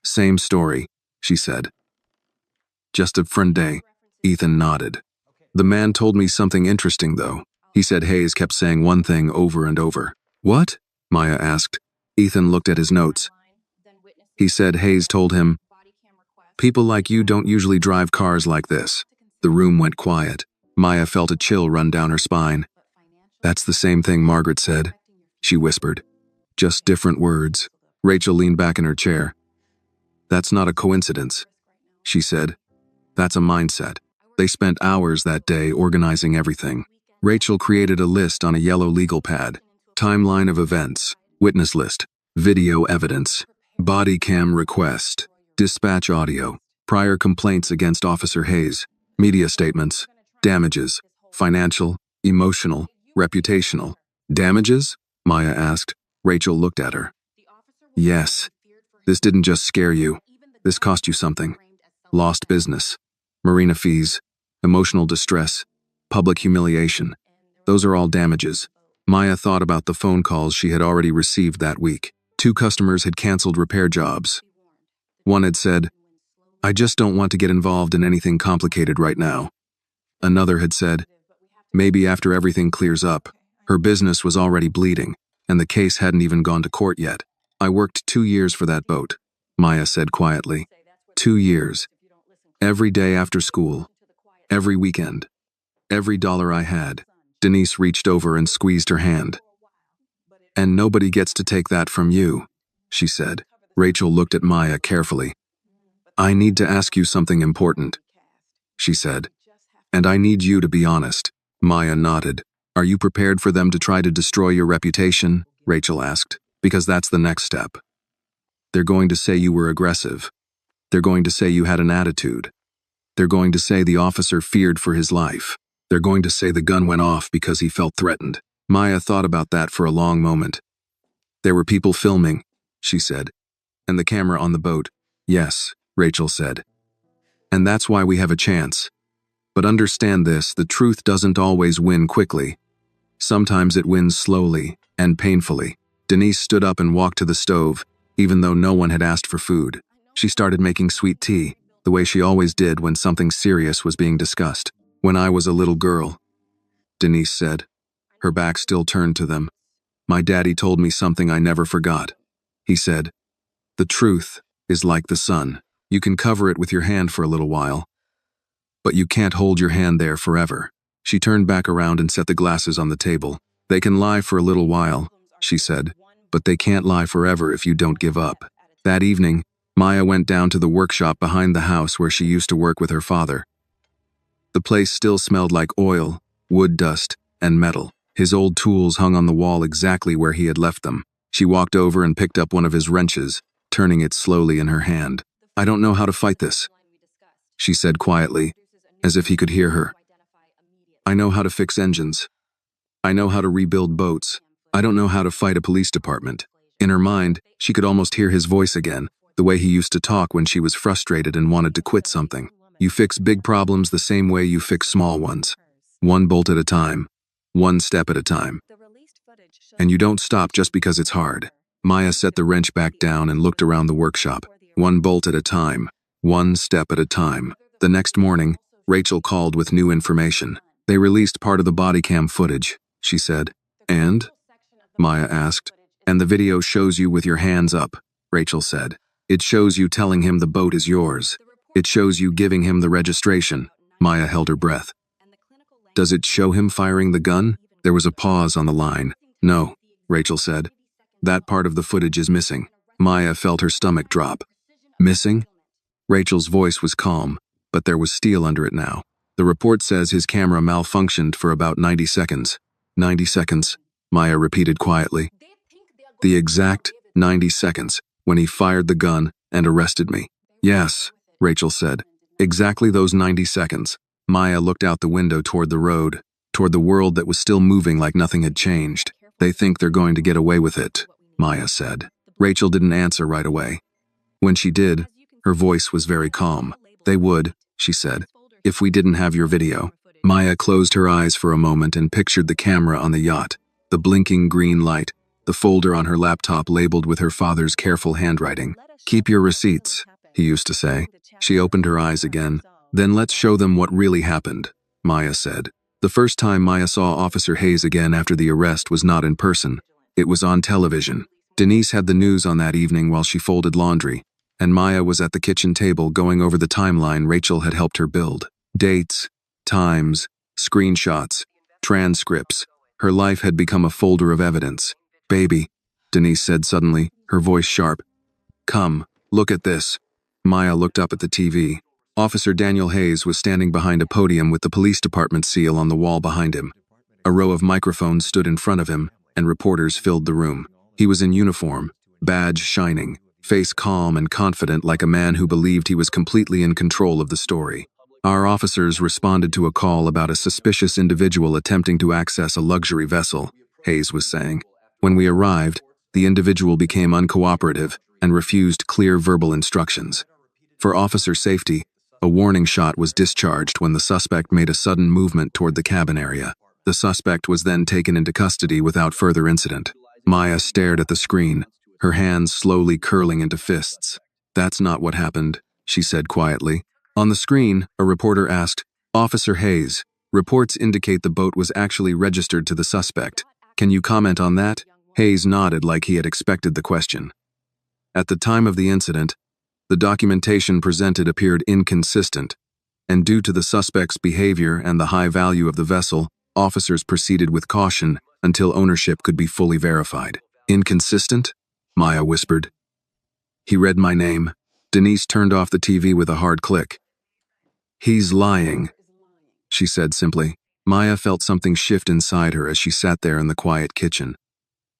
Same story, she said. Just a friend day. Ethan nodded. The man told me something interesting though. He said Hayes kept saying one thing over and over. What? Maya asked. Ethan looked at his notes. He said Hayes told him, people like you don't usually drive cars like this. The room went quiet. Maya felt a chill run down her spine. That's the same thing Margaret said, she whispered. Just different words. Rachel leaned back in her chair. That's not a coincidence, she said. That's a mindset. They spent hours that day organizing everything. Rachel created a list on a yellow legal pad. Timeline of events, witness list, video evidence, body cam request, dispatch audio, prior complaints against Officer Hayes, media statements, damages, financial, emotional, Reputational. Damages? Maya asked. Rachel looked at her. Yes. This didn't just scare you. This cost you something. Lost business. Marina fees. Emotional distress. Public humiliation. Those are all damages. Maya thought about the phone calls she had already received that week. 2 customers had canceled repair jobs. One had said, "I just don't want to get involved in anything complicated right now." Another had said, "Maybe after everything clears up." Her business was already bleeding, and the case hadn't even gone to court yet. "I worked 2 years for that boat," Maya said quietly. 2 years. Every day after school. Every weekend. Every dollar I had. Denise reached over and squeezed her hand. "And nobody gets to take that from you," she said. Rachel looked at Maya carefully. "I need to ask you something important," she said. "And I need you to be honest." Maya nodded. "Are you prepared for them to try to destroy your reputation?" Rachel asked. "Because that's the next step. They're going to say you were aggressive. They're going to say you had an attitude. They're going to say the officer feared for his life. They're going to say the gun went off because he felt threatened." Maya thought about that for a long moment. "There were people filming," she said. "And the camera on the boat." "Yes," Rachel said. "And that's why we have a chance. But understand this, the truth doesn't always win quickly. Sometimes it wins slowly and painfully." Denise stood up and walked to the stove, even though no one had asked for food. She started making sweet tea, the way she always did when something serious was being discussed. "When I was a little girl," Denise said, her back still turned to them, "my daddy told me something I never forgot. He said, 'The truth is like the sun. You can cover it with your hand for a little while, but you can't hold your hand there forever.'" She turned back around and set the glasses on the table. "They can lie for a little while," she said, "but they can't lie forever if you don't give up." That evening, Maya went down to the workshop behind the house where she used to work with her father. The place still smelled like oil, wood dust, and metal. His old tools hung on the wall exactly where he had left them. She walked over and picked up one of his wrenches, turning it slowly in her hand. "I don't know how to fight this," she said quietly, as if he could hear her. "I know how to fix engines. I know how to rebuild boats. I don't know how to fight a police department." In her mind, she could almost hear his voice again, the way he used to talk when she was frustrated and wanted to quit something. "You fix big problems the same way you fix small ones. One bolt at a time. One step at a time. And you don't stop just because it's hard." Maya set the wrench back down and looked around the workshop. One bolt at a time. One step at a time. The next morning, Rachel called with new information. "They released part of the body cam footage," she said. "And?" Maya asked. "And the video shows you with your hands up," Rachel said. "It shows you telling him the boat is yours. It shows you giving him the registration." Maya held her breath. "Does it show him firing the gun?" There was a pause on the line. "No," Rachel said. "That part of the footage is missing." Maya felt her stomach drop. "Missing?" Rachel's voice was calm, but there was steel under it now. "The report says his camera malfunctioned for about 90 seconds. 90 seconds, Maya repeated quietly. "The exact 90 seconds, when he fired the gun and arrested me." "Yes," Rachel said. "Exactly those 90 seconds. Maya looked out the window toward the road, toward the world that was still moving like nothing had changed. "They think they're going to get away with it," Maya said. Rachel didn't answer right away. When she did, her voice was very calm. "They would," she said, "if we didn't have your video." Maya closed her eyes for a moment and pictured the camera on the yacht, the blinking green light, the folder on her laptop labeled with her father's careful handwriting. "Keep your receipts," he used to say. She opened her eyes again. "Then let's show them what really happened," Maya said. The first time Maya saw Officer Hayes again after the arrest was not in person. It was on television. Denise had the news on that evening while she folded laundry, and Maya was at the kitchen table going over the timeline Rachel had helped her build. Dates, times, screenshots, transcripts. Her life had become a folder of evidence. "Baby," Denise said suddenly, her voice sharp. "Come, look at this." Maya looked up at the TV. Officer Daniel Hayes was standing behind a podium with the police department seal on the wall behind him. A row of microphones stood in front of him, and reporters filled the room. He was in uniform, badge shining, face calm and confident like a man who believed he was completely in control of the story. Our officers responded to a call about a suspicious individual attempting to access a luxury vessel, Hayes was saying. When we arrived, the individual became uncooperative and refused clear verbal instructions. For officer safety, a warning shot was discharged when the suspect made a sudden movement toward the cabin area. The suspect was then taken into custody without further incident. Maya stared at the screen, her hands slowly curling into fists. "That's not what happened," she said quietly. On the screen, a reporter asked, "Officer Hayes, reports indicate the boat was actually registered to the suspect. Can you comment on that?" Hayes nodded like he had expected the question. At the time of the incident, the documentation presented appeared inconsistent, and due to the suspect's behavior and the high value of the vessel, officers proceeded with caution until ownership could be fully verified. "Inconsistent?" Maya whispered. "He read my name." Denise turned off the TV with a hard click. "He's lying," she said simply. Maya felt something shift inside her as she sat there in the quiet kitchen.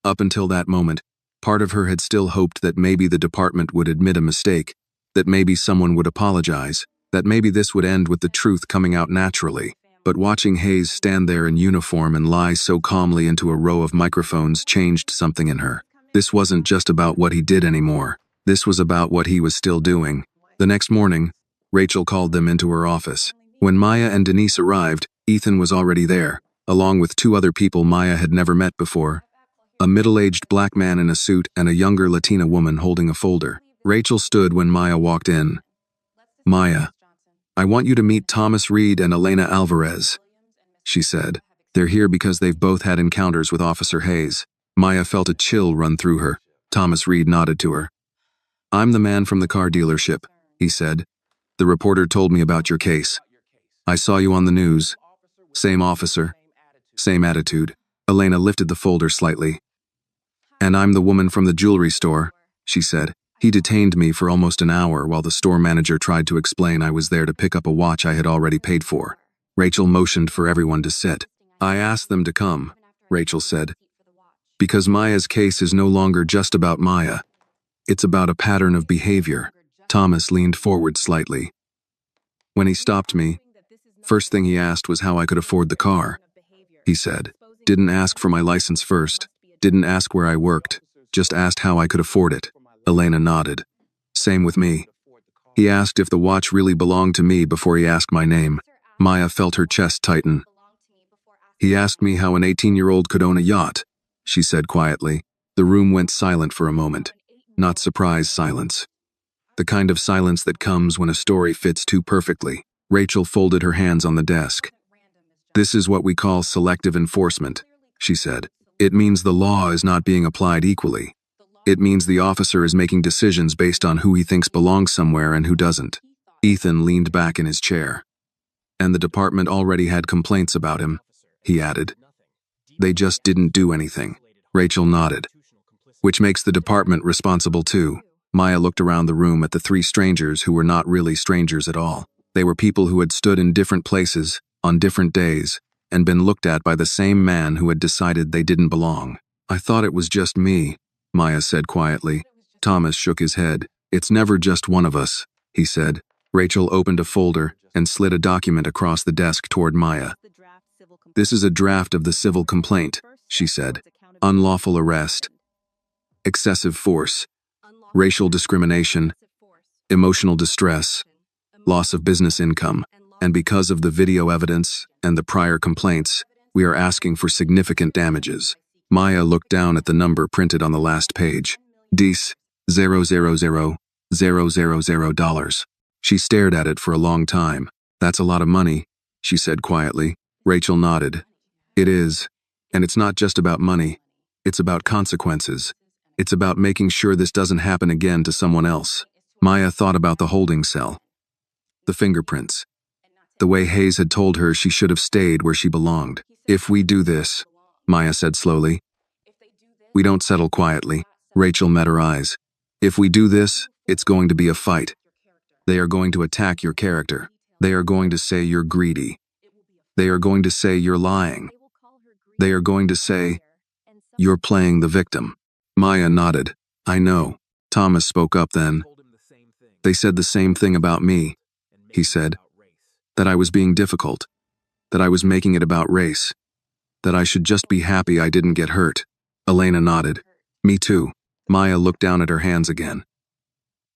Up until that moment, part of her had still hoped that maybe the department would admit a mistake, that maybe someone would apologize, that maybe this would end with the truth coming out naturally. But watching Hayes stand there in uniform and lie so calmly into a row of microphones changed something in her. This wasn't just about what he did anymore. This was about what he was still doing. The next morning, Rachel called them into her office. When Maya and Denise arrived, Ethan was already there, along with two other people Maya had never met before. A middle-aged black man in a suit and a younger Latina woman holding a folder. Rachel stood when Maya walked in. "Maya, I want you to meet Thomas Reed and Elena Alvarez," she said. "They're here because they've both had encounters with Officer Hayes." Maya felt a chill run through her. Thomas Reed nodded to her. "I'm the man from the car dealership," he said. "The reporter told me about your case. I saw you on the news. Same officer, same attitude." Elena lifted the folder slightly. "And I'm the woman from the jewelry store," she said. "He detained me for almost an hour while the store manager tried to explain I was there to pick up a watch I had already paid for." Rachel motioned for everyone to sit. "I asked them to come," Rachel said, "because Maya's case is no longer just about Maya. It's about a pattern of behavior." Thomas leaned forward slightly. "When he stopped me, first thing he asked was how I could afford the car," he said. "Didn't ask for my license first, didn't ask where I worked, just asked how I could afford it." Elena nodded. "Same with me. He asked if the watch really belonged to me before he asked my name." Maya felt her chest tighten. "He asked me how an 18-year-old could own a yacht," she said quietly. The room went silent for a moment. Not surprise silence. The kind of silence that comes when a story fits too perfectly. Rachel folded her hands on the desk. "This is what we call selective enforcement," she said. "It means the law is not being applied equally. It means the officer is making decisions based on who he thinks belongs somewhere and who doesn't." Ethan leaned back in his chair. "And the department already had complaints about him," he added. "They just didn't do anything." Rachel nodded. "Which makes the department responsible too." Maya looked around the room at the three strangers who were not really strangers at all. They were people who had stood in different places, on different days, and been looked at by the same man who had decided they didn't belong. "I thought it was just me," Maya said quietly. Thomas shook his head. "It's never just one of us," he said. Rachel opened a folder and slid a document across the desk toward Maya. "This is a draft of the civil complaint," she said. "Unlawful arrest, excessive force, racial discrimination, emotional distress, loss of business income, and because of the video evidence and the prior complaints, we are asking for significant damages." Maya looked down at the number printed on the last page. Dis $000,000. She stared at it for a long time. "That's a lot of money," she said quietly. Rachel nodded. "It is. And it's not just about money. It's about consequences. It's about making sure this doesn't happen again to someone else." Maya thought about the holding cell. The fingerprints. The way Hayes had told her she should have stayed where she belonged. "If we do this," Maya said slowly. "We don't settle quietly." Rachel met her eyes. "If we do this, it's going to be a fight. They are going to attack your character. They are going to say you're greedy. They are going to say you're lying. They are going to say you're playing the victim." Maya nodded. "I know." Thomas spoke up then. "They said the same thing about me," he said. That I was being difficult. That I was making it about race. That I should just be happy I didn't get hurt. Elena nodded. Me too. Maya looked down at her hands again.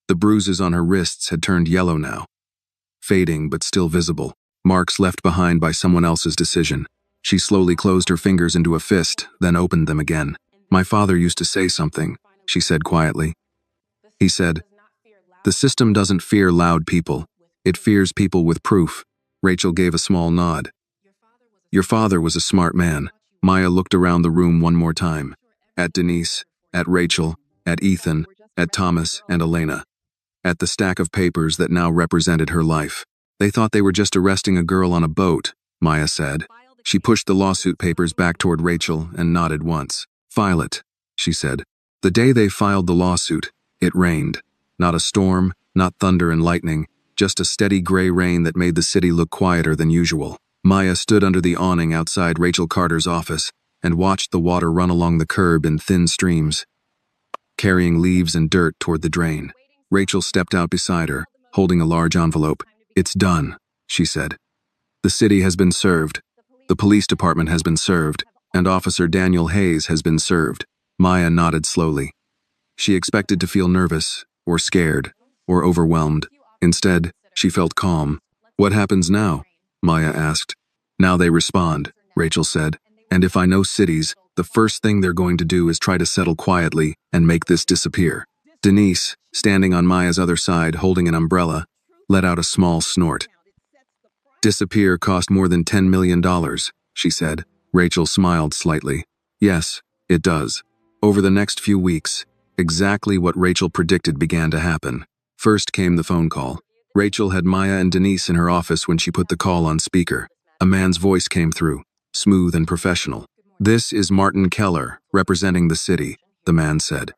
The bruises on her wrists had turned yellow now. Fading but still visible. Marks left behind by someone else's decision. She slowly closed her fingers into a fist, then opened them again. My father used to say something, she said quietly. He said, "The system doesn't fear loud people. It fears people with proof." Rachel gave a small nod. Your father was a smart man. Maya looked around the room one more time. At Denise, at Rachel, at Ethan, at Thomas and Elena. At the stack of papers that now represented her life. They thought they were just arresting a girl on a boat, Maya said. She pushed the lawsuit papers back toward Rachel and nodded once. File it, she said. The day they filed the lawsuit, it rained. Not a storm, not thunder and lightning, just a steady gray rain that made the city look quieter than usual. Maya stood under the awning outside Rachel Carter's office and watched the water run along the curb in thin streams, carrying leaves and dirt toward the drain. Rachel stepped out beside her, holding a large envelope. It's done, she said. The city has been served. The police department has been served, and Officer Daniel Hayes has been served. Maya nodded slowly. She expected to feel nervous, or scared, or overwhelmed. Instead, she felt calm. What happens now? Maya asked. Now they respond, Rachel said. And if I know cities, the first thing they're going to do is try to settle quietly and make this disappear. Denise, standing on Maya's other side holding an umbrella, let out a small snort. Disappear cost more than $10 million, she said. Rachel smiled slightly. Yes, it does. Over the next few weeks, exactly what Rachel predicted began to happen. First came the phone call. Rachel had Maya and Denise in her office when she put the call on speaker. A man's voice came through, smooth and professional. This is Martin Keller, representing the city, the man said.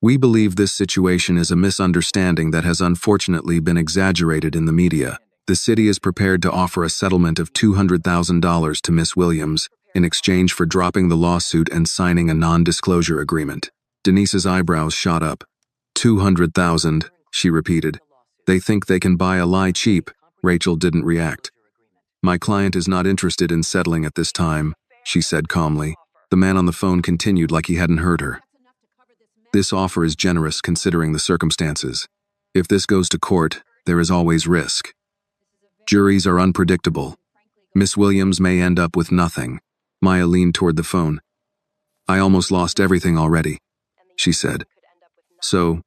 We believe this situation is a misunderstanding that has unfortunately been exaggerated in the media. The city is prepared to offer a settlement of $200,000 to Miss Williams in exchange for dropping the lawsuit and signing a non-disclosure agreement. Denise's eyebrows shot up. 200,000, she repeated. They think they can buy a lie cheap. Rachel didn't react. My client is not interested in settling at this time, she said calmly. The man on the phone continued like he hadn't heard her. This offer is generous considering the circumstances. If this goes to court, there is always risk. Juries are unpredictable. Miss Williams may end up with nothing. Maya leaned toward the phone. I almost lost everything already, she said. So,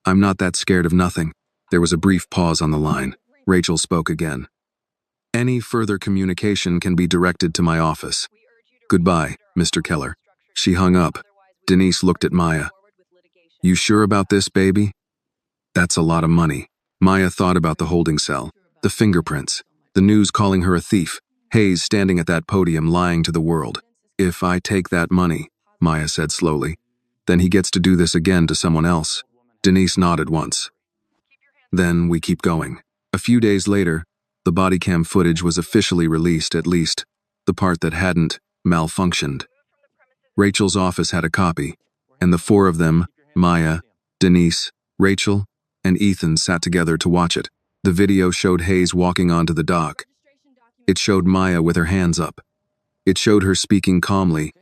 I'm not that scared of nothing. There was a brief pause on the line. Rachel spoke again. Any further communication can be directed to my office. Goodbye, Mr. Keller. She hung up. Denise looked at Maya. You sure about this, baby? That's a lot of money. Maya thought about the holding cell, the fingerprints, the news calling her a thief, Hayes standing at that podium lying to the world. If I take that money, Maya said slowly, then he gets to do this again to someone else. Denise nodded once. Then we keep going. A few days later, the body cam footage was officially released, at least the part that hadn't malfunctioned. Rachel's office had a copy, and the four of them, Maya, Denise, Rachel, and Ethan sat together to watch it. The video showed Hayes walking onto the dock. It showed Maya with her hands up. It showed her speaking calmly,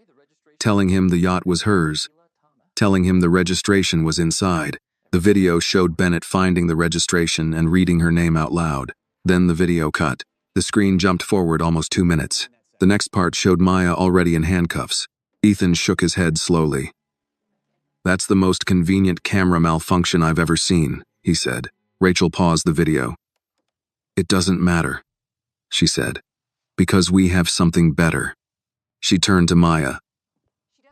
telling him the yacht was hers, telling him the registration was inside. The video showed Bennett finding the registration and reading her name out loud. Then the video cut. The screen jumped forward almost 2 minutes. The next part showed Maya already in handcuffs. Ethan shook his head slowly. That's the most convenient camera malfunction I've ever seen, he said. Rachel paused the video. It doesn't matter, she said, because we have something better. She turned to Maya.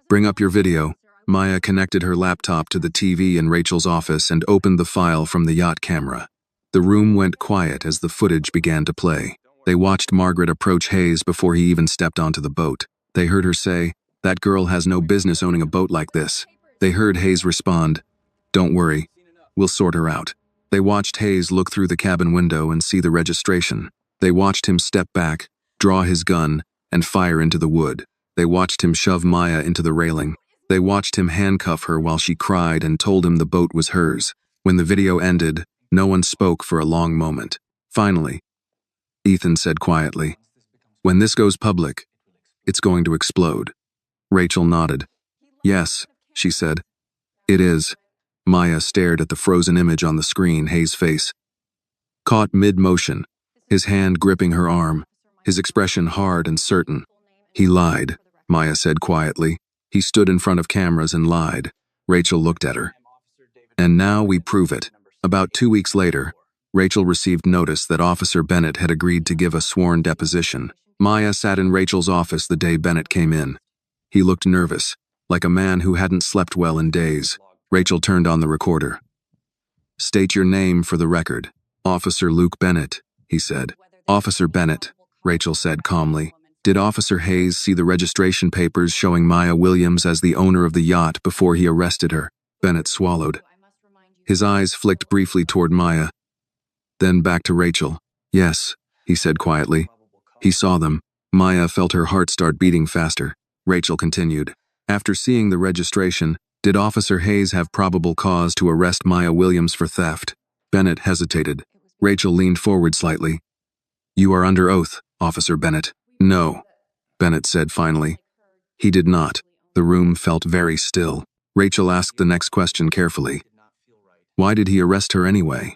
Bring up your video. Maya connected her laptop to the TV in Rachel's office and opened the file from the yacht camera. The room went quiet as the footage began to play. They watched Margaret approach Hayes before he even stepped onto the boat. They heard her say, "That girl has no business owning a boat like this." They heard Hayes respond, "Don't worry, we'll sort her out." They watched Hayes look through the cabin window and see the registration. They watched him step back, draw his gun, and fire into the wood. They watched him shove Maya into the railing. They watched him handcuff her while she cried and told him the boat was hers. When the video ended, no one spoke for a long moment. Finally, Ethan said quietly. When this goes public, it's going to explode. Rachel nodded. Yes, she said. It is. Maya stared at the frozen image on the screen, Hayes' face. Caught mid-motion, his hand gripping her arm, his expression hard and certain. He lied, Maya said quietly. He stood in front of cameras and lied. Rachel looked at her. And now we prove it. About 2 weeks later, Rachel received notice that Officer Bennett had agreed to give a sworn deposition. Maya sat in Rachel's office the day Bennett came in. He looked nervous, like a man who hadn't slept well in days. Rachel turned on the recorder. State your name for the record. Officer Luke Bennett, he said. Officer Bennett, Rachel said calmly. Did Officer Hayes see the registration papers showing Maya Williams as the owner of the yacht before he arrested her? Bennett swallowed. His eyes flicked briefly toward Maya, then back to Rachel. Yes, he said quietly. He saw them. Maya felt her heart start beating faster. Rachel continued. After seeing the registration, did Officer Hayes have probable cause to arrest Maya Williams for theft? Bennett hesitated. Rachel leaned forward slightly. You are under oath, Officer Bennett. No, Bennett said finally. He did not. The room felt very still. Rachel asked the next question carefully. Why did he arrest her anyway?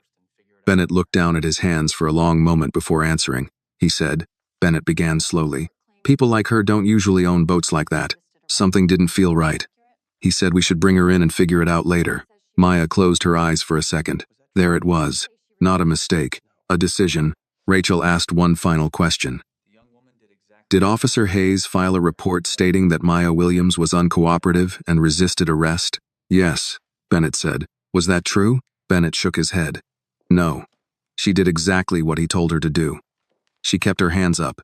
Bennett looked down at his hands for a long moment before answering. He said, Bennett began slowly. People like her don't usually own boats like that. Something didn't feel right. He said we should bring her in and figure it out later. Maya closed her eyes for a second. There it was. Not a mistake. A decision. Rachel asked one final question. Did Officer Hayes file a report stating that Maya Williams was uncooperative and resisted arrest? Yes, Bennett said. Was that true? Bennett shook his head. No. She did exactly what he told her to do. She kept her hands up.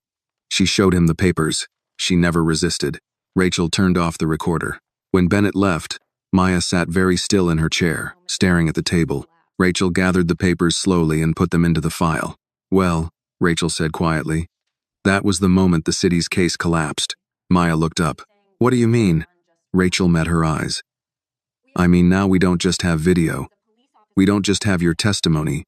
She showed him the papers. She never resisted. Rachel turned off the recorder. When Bennett left, Maya sat very still in her chair, staring at the table. Rachel gathered the papers slowly and put them into the file. Well, Rachel said quietly. That was the moment the city's case collapsed. Maya looked up. What do you mean? Rachel met her eyes. I mean, now we don't just have video. We don't just have your testimony.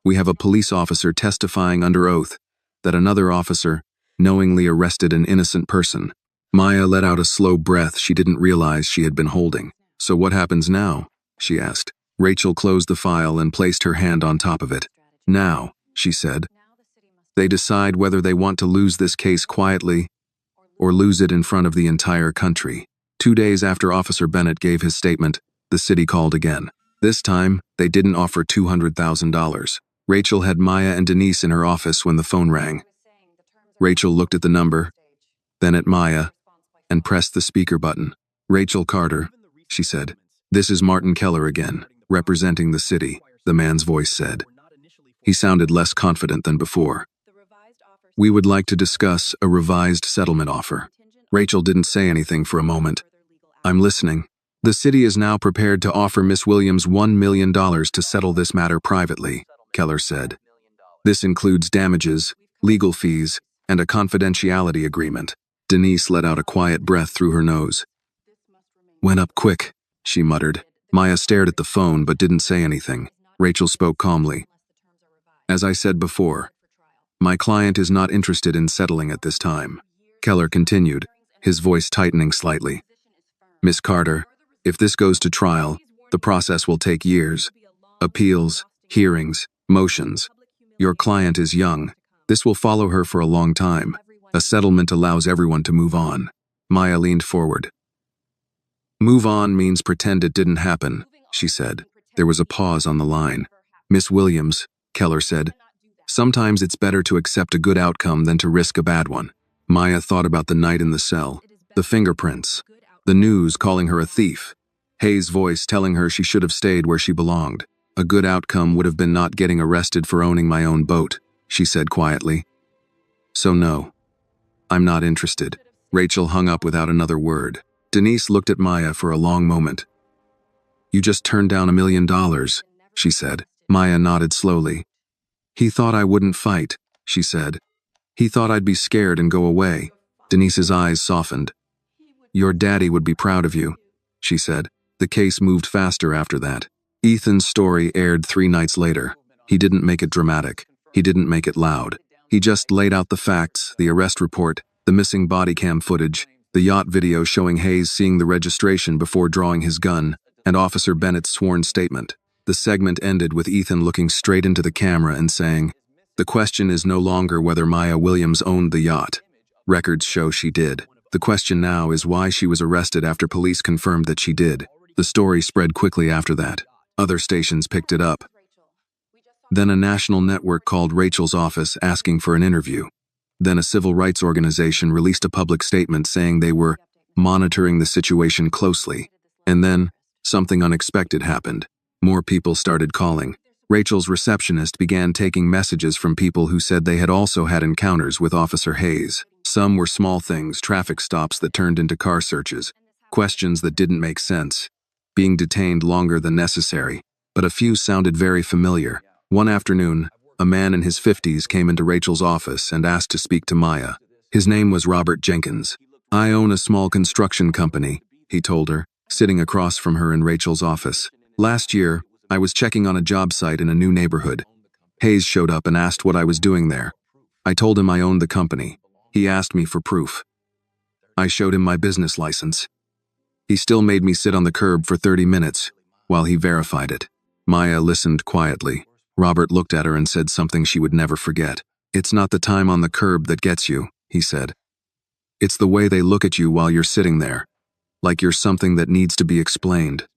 We have a police officer testifying under oath that another officer knowingly arrested an innocent person. Maya let out a slow breath she didn't realize she had been holding. So what happens now? She asked. Rachel closed the file and placed her hand on top of it. Now, she said, they decide whether they want to lose this case quietly or lose it in front of the entire country. 2 days after Officer Bennett gave his statement, the city called again. This time, they didn't offer $200,000. Rachel had Maya and Denise in her office when the phone rang. Rachel looked at the number, then at Maya, and pressed the speaker button. Rachel Carter, she said. This is Martin Keller again, representing the city, the man's voice said. He sounded less confident than before. We would like to discuss a revised settlement offer. Rachel didn't say anything for a moment. I'm listening. The city is now prepared to offer Miss Williams $1 million to settle this matter privately, Keller said. This includes damages, legal fees, and a confidentiality agreement. Denise let out a quiet breath through her nose. Went up quick, she muttered. Maya stared at the phone but didn't say anything. Rachel spoke calmly. As I said before, my client is not interested in settling at this time. Keller continued, his voice tightening slightly. Miss Carter, if this goes to trial, the process will take years. Appeals, hearings, motions. Your client is young. This will follow her for a long time. A settlement allows everyone to move on. Maya leaned forward. Move on means pretend it didn't happen, she said. There was a pause on the line. Miss Williams, Keller said, sometimes it's better to accept a good outcome than to risk a bad one. Maya thought about the night in the cell, the fingerprints, the news calling her a thief, Hayes' voice telling her she should have stayed where she belonged. A good outcome would have been not getting arrested for owning my own boat, she said quietly. So no, I'm not interested. Rachel hung up without another word. Denise looked at Maya for a long moment. You just turned down $1 million, she said. Maya nodded slowly. He thought I wouldn't fight, she said. He thought I'd be scared and go away. Denise's eyes softened. Your daddy would be proud of you, she said. The case moved faster after that. Ethan's story aired 3 nights later. He didn't make it dramatic. He didn't make it loud. He just laid out the facts, the arrest report, the missing body cam footage, the yacht video showing Hayes seeing the registration before drawing his gun, and Officer Bennett's sworn statement. The segment ended with Ethan looking straight into the camera and saying, "The question is no longer whether Maya Williams owned the yacht. Records show she did. The question now is why she was arrested after police confirmed that she did." The story spread quickly after that. Other stations picked it up. Then a national network called Rachel's office asking for an interview. Then a civil rights organization released a public statement saying they were monitoring the situation closely. And then, something unexpected happened. More people started calling. Rachel's receptionist began taking messages from people who said they had also had encounters with Officer Hayes. Some were small things, traffic stops that turned into car searches, questions that didn't make sense, being detained longer than necessary, but a few sounded very familiar. One afternoon, a man in his 50s came into Rachel's office and asked to speak to Maya. His name was Robert Jenkins. "I own a small construction company," he told her, sitting across from her in Rachel's office. "Last year, I was checking on a job site in a new neighborhood. Hayes showed up and asked what I was doing there. I told him I owned the company. He asked me for proof. I showed him my business license. He still made me sit on the curb for 30 minutes while he verified it." Maya listened quietly. Robert looked at her and said something she would never forget. "It's not the time on the curb that gets you," he said. "It's the way they look at you while you're sitting there, like you're something that needs to be explained."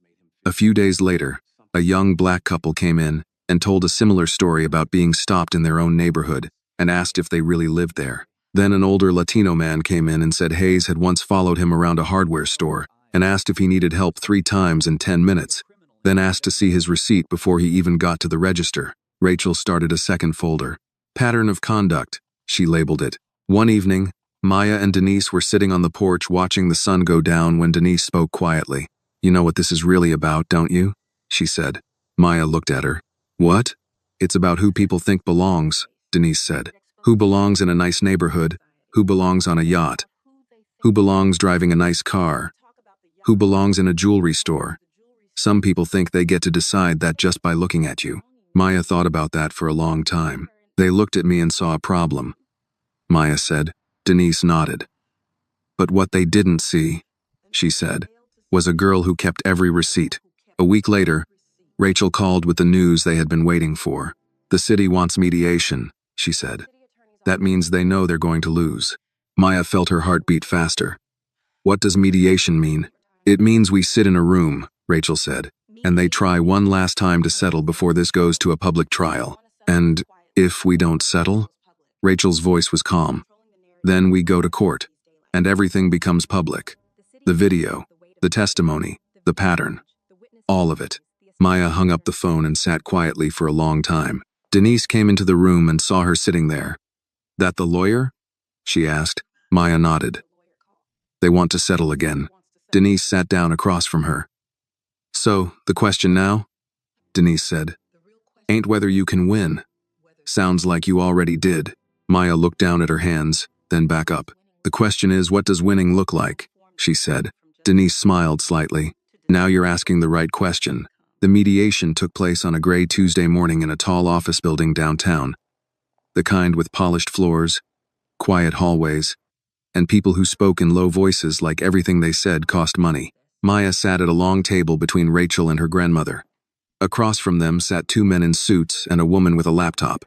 A few days later, a young black couple came in and told a similar story about being stopped in their own neighborhood and asked if they really lived there. Then an older Latino man came in and said Hayes had once followed him around a hardware store and asked if he needed help 3 times in 10 minutes, then asked to see his receipt before he even got to the register. Rachel started a second folder. "Pattern of conduct," she labeled it. One evening, Maya and Denise were sitting on the porch watching the sun go down when Denise spoke quietly. "You know what this is really about, don't you?" she said. Maya looked at her. "What?" "It's about who people think belongs," Denise said. "Who belongs in a nice neighborhood, who belongs on a yacht, who belongs driving a nice car, who belongs in a jewelry store. Some people think they get to decide that just by looking at you." Maya thought about that for a long time. "They looked at me and saw a problem," Maya said. Denise nodded. "But what they didn't see," she said, "was a girl who kept every receipt." A week later, Rachel called with the news they had been waiting for. "The city wants mediation," she said. "That means they know they're going to lose." Maya felt her heart beat faster. "What does mediation mean?" "It means we sit in a room," Rachel said, "and they try one last time to settle before this goes to a public trial. And if we don't settle?" Rachel's voice was calm. "Then we go to court, and everything becomes public. The video, the testimony, the pattern. All of it." Maya hung up the phone and sat quietly for a long time. Denise came into the room and saw her sitting there. "That the lawyer?" she asked. Maya nodded. "They want to settle again." Denise sat down across from her. "So, the question now?" Denise said. "Ain't whether you can win. Sounds like you already did." Maya looked down at her hands, then back up. "The question is, what does winning look like?" she said. Denise smiled slightly. "Now you're asking the right question." The mediation took place on a gray Tuesday morning in a tall office building downtown. The kind with polished floors, quiet hallways, and people who spoke in low voices like everything they said cost money. Maya sat at a long table between Rachel and her grandmother. Across from them sat 2 men in suits and a woman with a laptop.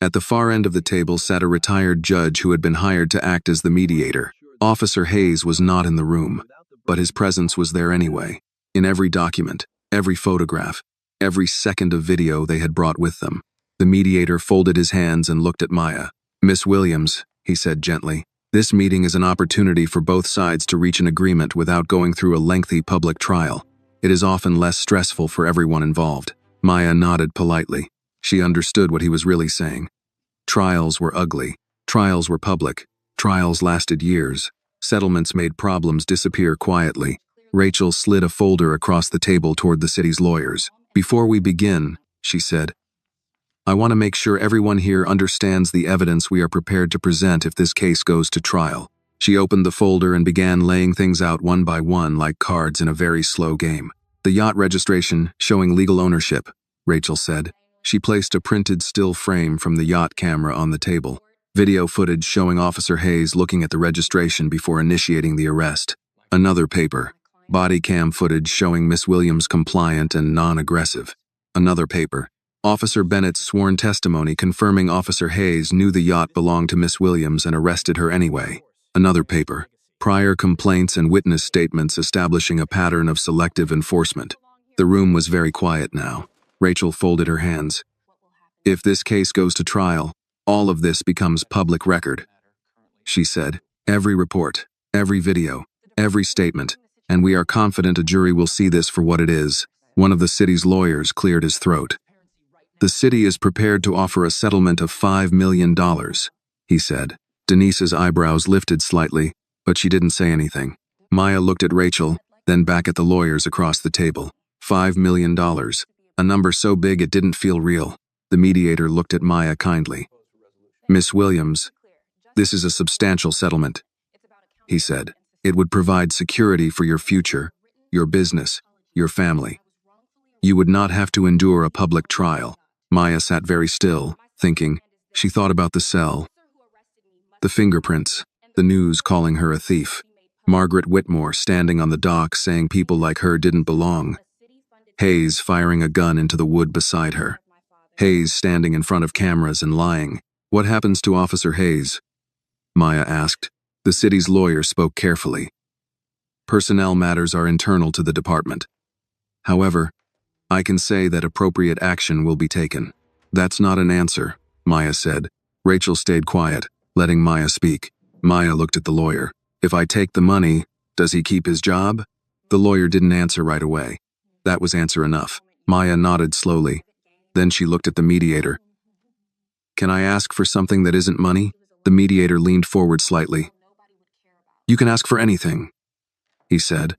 At the far end of the table sat a retired judge who had been hired to act as the mediator. Officer Hayes was not in the room, but his presence was there anyway. In every document, every photograph, every second of video they had brought with them. The mediator folded his hands and looked at Maya. "Miss Williams," he said gently, "this meeting is an opportunity for both sides to reach an agreement without going through a lengthy public trial. It is often less stressful for everyone involved." Maya nodded politely. She understood what he was really saying. Trials were ugly. Trials were public. Trials lasted years. Settlements made problems disappear quietly. Rachel slid a folder across the table toward the city's lawyers. "Before we begin," she said, "I want to make sure everyone here understands the evidence we are prepared to present if this case goes to trial." She opened the folder and began laying things out one by one like cards in a very slow game. "The yacht registration showing legal ownership," Rachel said. She placed a printed still frame from the yacht camera on the table. Video footage showing Officer Hayes looking at the registration before initiating the arrest. Another paper. Body cam footage showing Miss Williams compliant and non-aggressive. Another paper. Officer Bennett's sworn testimony confirming Officer Hayes knew the yacht belonged to Miss Williams and arrested her anyway. Another paper. Prior complaints and witness statements establishing a pattern of selective enforcement. The room was very quiet now. Rachel folded her hands. If this case goes to trial, all of this becomes public record, she said. Every report, every video, every statement, and we are confident a jury will see this for what it is. One of the city's lawyers cleared his throat. The city is prepared to offer a settlement of $5 million, he said. Denise's eyebrows lifted slightly, but she didn't say anything. Maya looked at Rachel, then back at the lawyers across the table. $5 million. A number so big it didn't feel real. The mediator looked at Maya kindly. Miss Williams, this is a substantial settlement, he said. It would provide security for your future, your business, your family. You would not have to endure a public trial. Maya sat very still, thinking. She thought about the cell, the fingerprints, the news calling her a thief, Margaret Whitmore standing on the dock saying people like her didn't belong, Hayes firing a gun into the wood beside her, Hayes standing in front of cameras and lying. What happens to Officer Hayes? Maya asked. The city's lawyer spoke carefully. Personnel matters are internal to the department. However, I can say that appropriate action will be taken. That's not an answer, Maya said. Rachel stayed quiet, letting Maya speak. Maya looked at the lawyer. If I take the money, does he keep his job? The lawyer didn't answer right away. That was answer enough. Maya nodded slowly. Then she looked at the mediator. Can I ask for something that isn't money? The mediator leaned forward slightly. You can ask for anything, he said.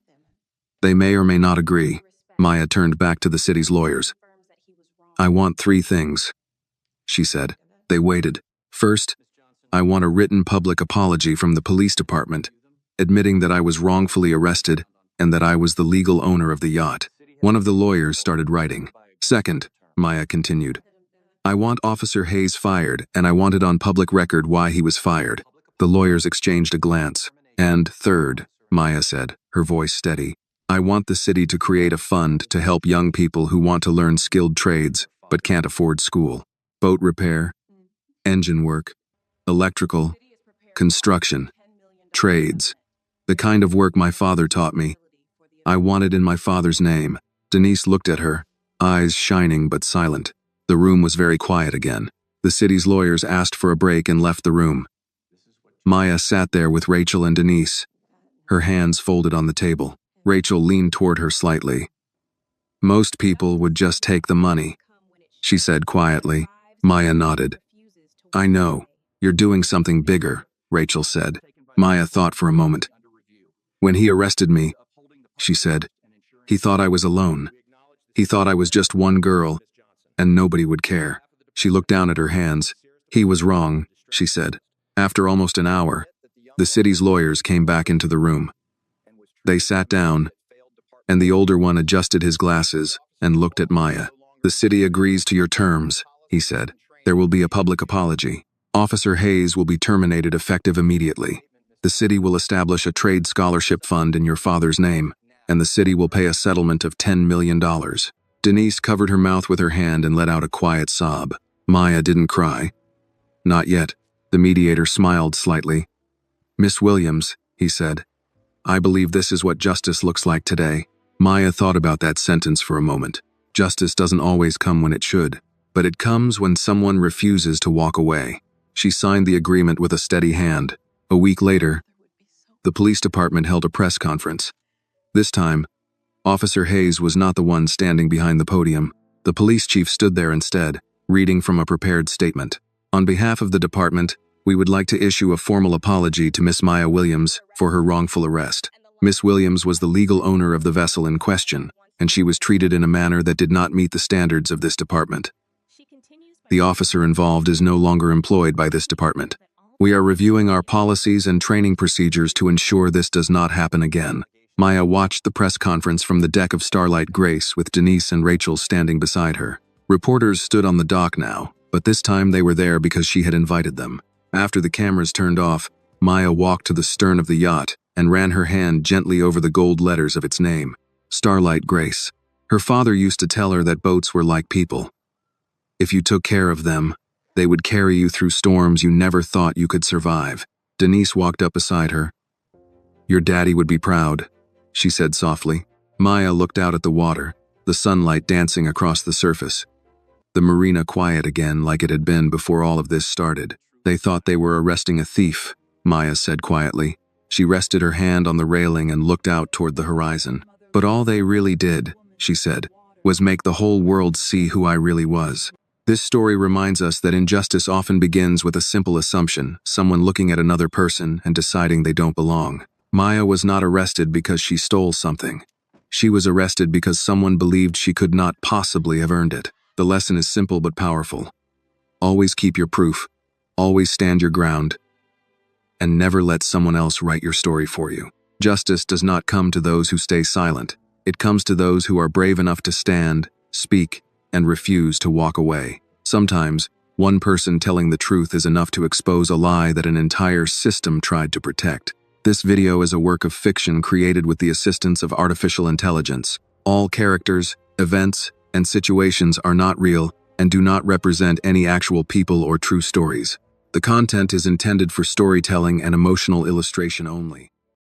They may or may not agree. Maya turned back to the city's lawyers. I want 3 things, she said. They waited. First, I want a written public apology from the police department, admitting that I was wrongfully arrested and that I was the legal owner of the yacht. One of the lawyers started writing. Second, Maya continued, I want Officer Hayes fired, and I want it on public record why he was fired. The lawyers exchanged a glance. And third, Maya said, her voice steady, I want the city to create a fund to help young people who want to learn skilled trades but can't afford school. Boat repair, engine work, electrical, construction, trades. The kind of work my father taught me. I want it in my father's name. Denise looked at her, eyes shining but silent. The room was very quiet again. The city's lawyers asked for a break and left the room. Maya sat there with Rachel and Denise, her hands folded on the table. Rachel leaned toward her slightly. Most people would just take the money, she said quietly. Maya nodded. I know. You're doing something bigger, Rachel said. Maya thought for a moment. When he arrested me, she said, he thought I was alone. He thought I was just one girl, and nobody would care. She looked down at her hands. He was wrong, she said. After almost an hour, the city's lawyers came back into the room. They sat down, and the older one adjusted his glasses and looked at Maya. The city agrees to your terms, he said. There will be a public apology. Officer Hayes will be terminated effective immediately. The city will establish a trade scholarship fund in your father's name, and the city will pay a settlement of $10 million. Denise covered her mouth with her hand and let out a quiet sob. Maya didn't cry. Not yet. The mediator smiled slightly. Miss Williams, he said, I believe this is what justice looks like today. Maya thought about that sentence for a moment. Justice doesn't always come when it should, but it comes when someone refuses to walk away. She signed the agreement with a steady hand. A week later, the police department held a press conference. This time, Officer Hayes was not the one standing behind the podium. The police chief stood there instead, reading from a prepared statement. On behalf of the department, we would like to issue a formal apology to Miss Maya Williams for her wrongful arrest. Miss Williams was the legal owner of the vessel in question, and she was treated in a manner that did not meet the standards of this department. The officer involved is no longer employed by this department. We are reviewing our policies and training procedures to ensure this does not happen again. Maya watched the press conference from the deck of Starlight Grace with Denise and Rachel standing beside her. Reporters stood on the dock now, but this time they were there because she had invited them. After the cameras turned off, Maya walked to the stern of the yacht and ran her hand gently over the gold letters of its name, Starlight Grace. Her father used to tell her that boats were like people. If you took care of them, they would carry you through storms you never thought you could survive. Denise walked up beside her. "Your daddy would be proud," she said softly. Maya looked out at the water, the sunlight dancing across the surface. The marina quiet again like it had been before all of this started. "They thought they were arresting a thief," Maya said quietly. She rested her hand on the railing and looked out toward the horizon. "But all they really did," she said, "was make the whole world see who I really was." This story reminds us that injustice often begins with a simple assumption, someone looking at another person and deciding they don't belong. Maya was not arrested because she stole something. She was arrested because someone believed she could not possibly have earned it. The lesson is simple but powerful. Always keep your proof, always stand your ground, and never let someone else write your story for you. Justice does not come to those who stay silent. It comes to those who are brave enough to stand, speak, and refuse to walk away. Sometimes, one person telling the truth is enough to expose a lie that an entire system tried to protect. This video is a work of fiction created with the assistance of artificial intelligence. All characters, events, and situations are not real and do not represent any actual people or true stories. The content is intended for storytelling and emotional illustration only.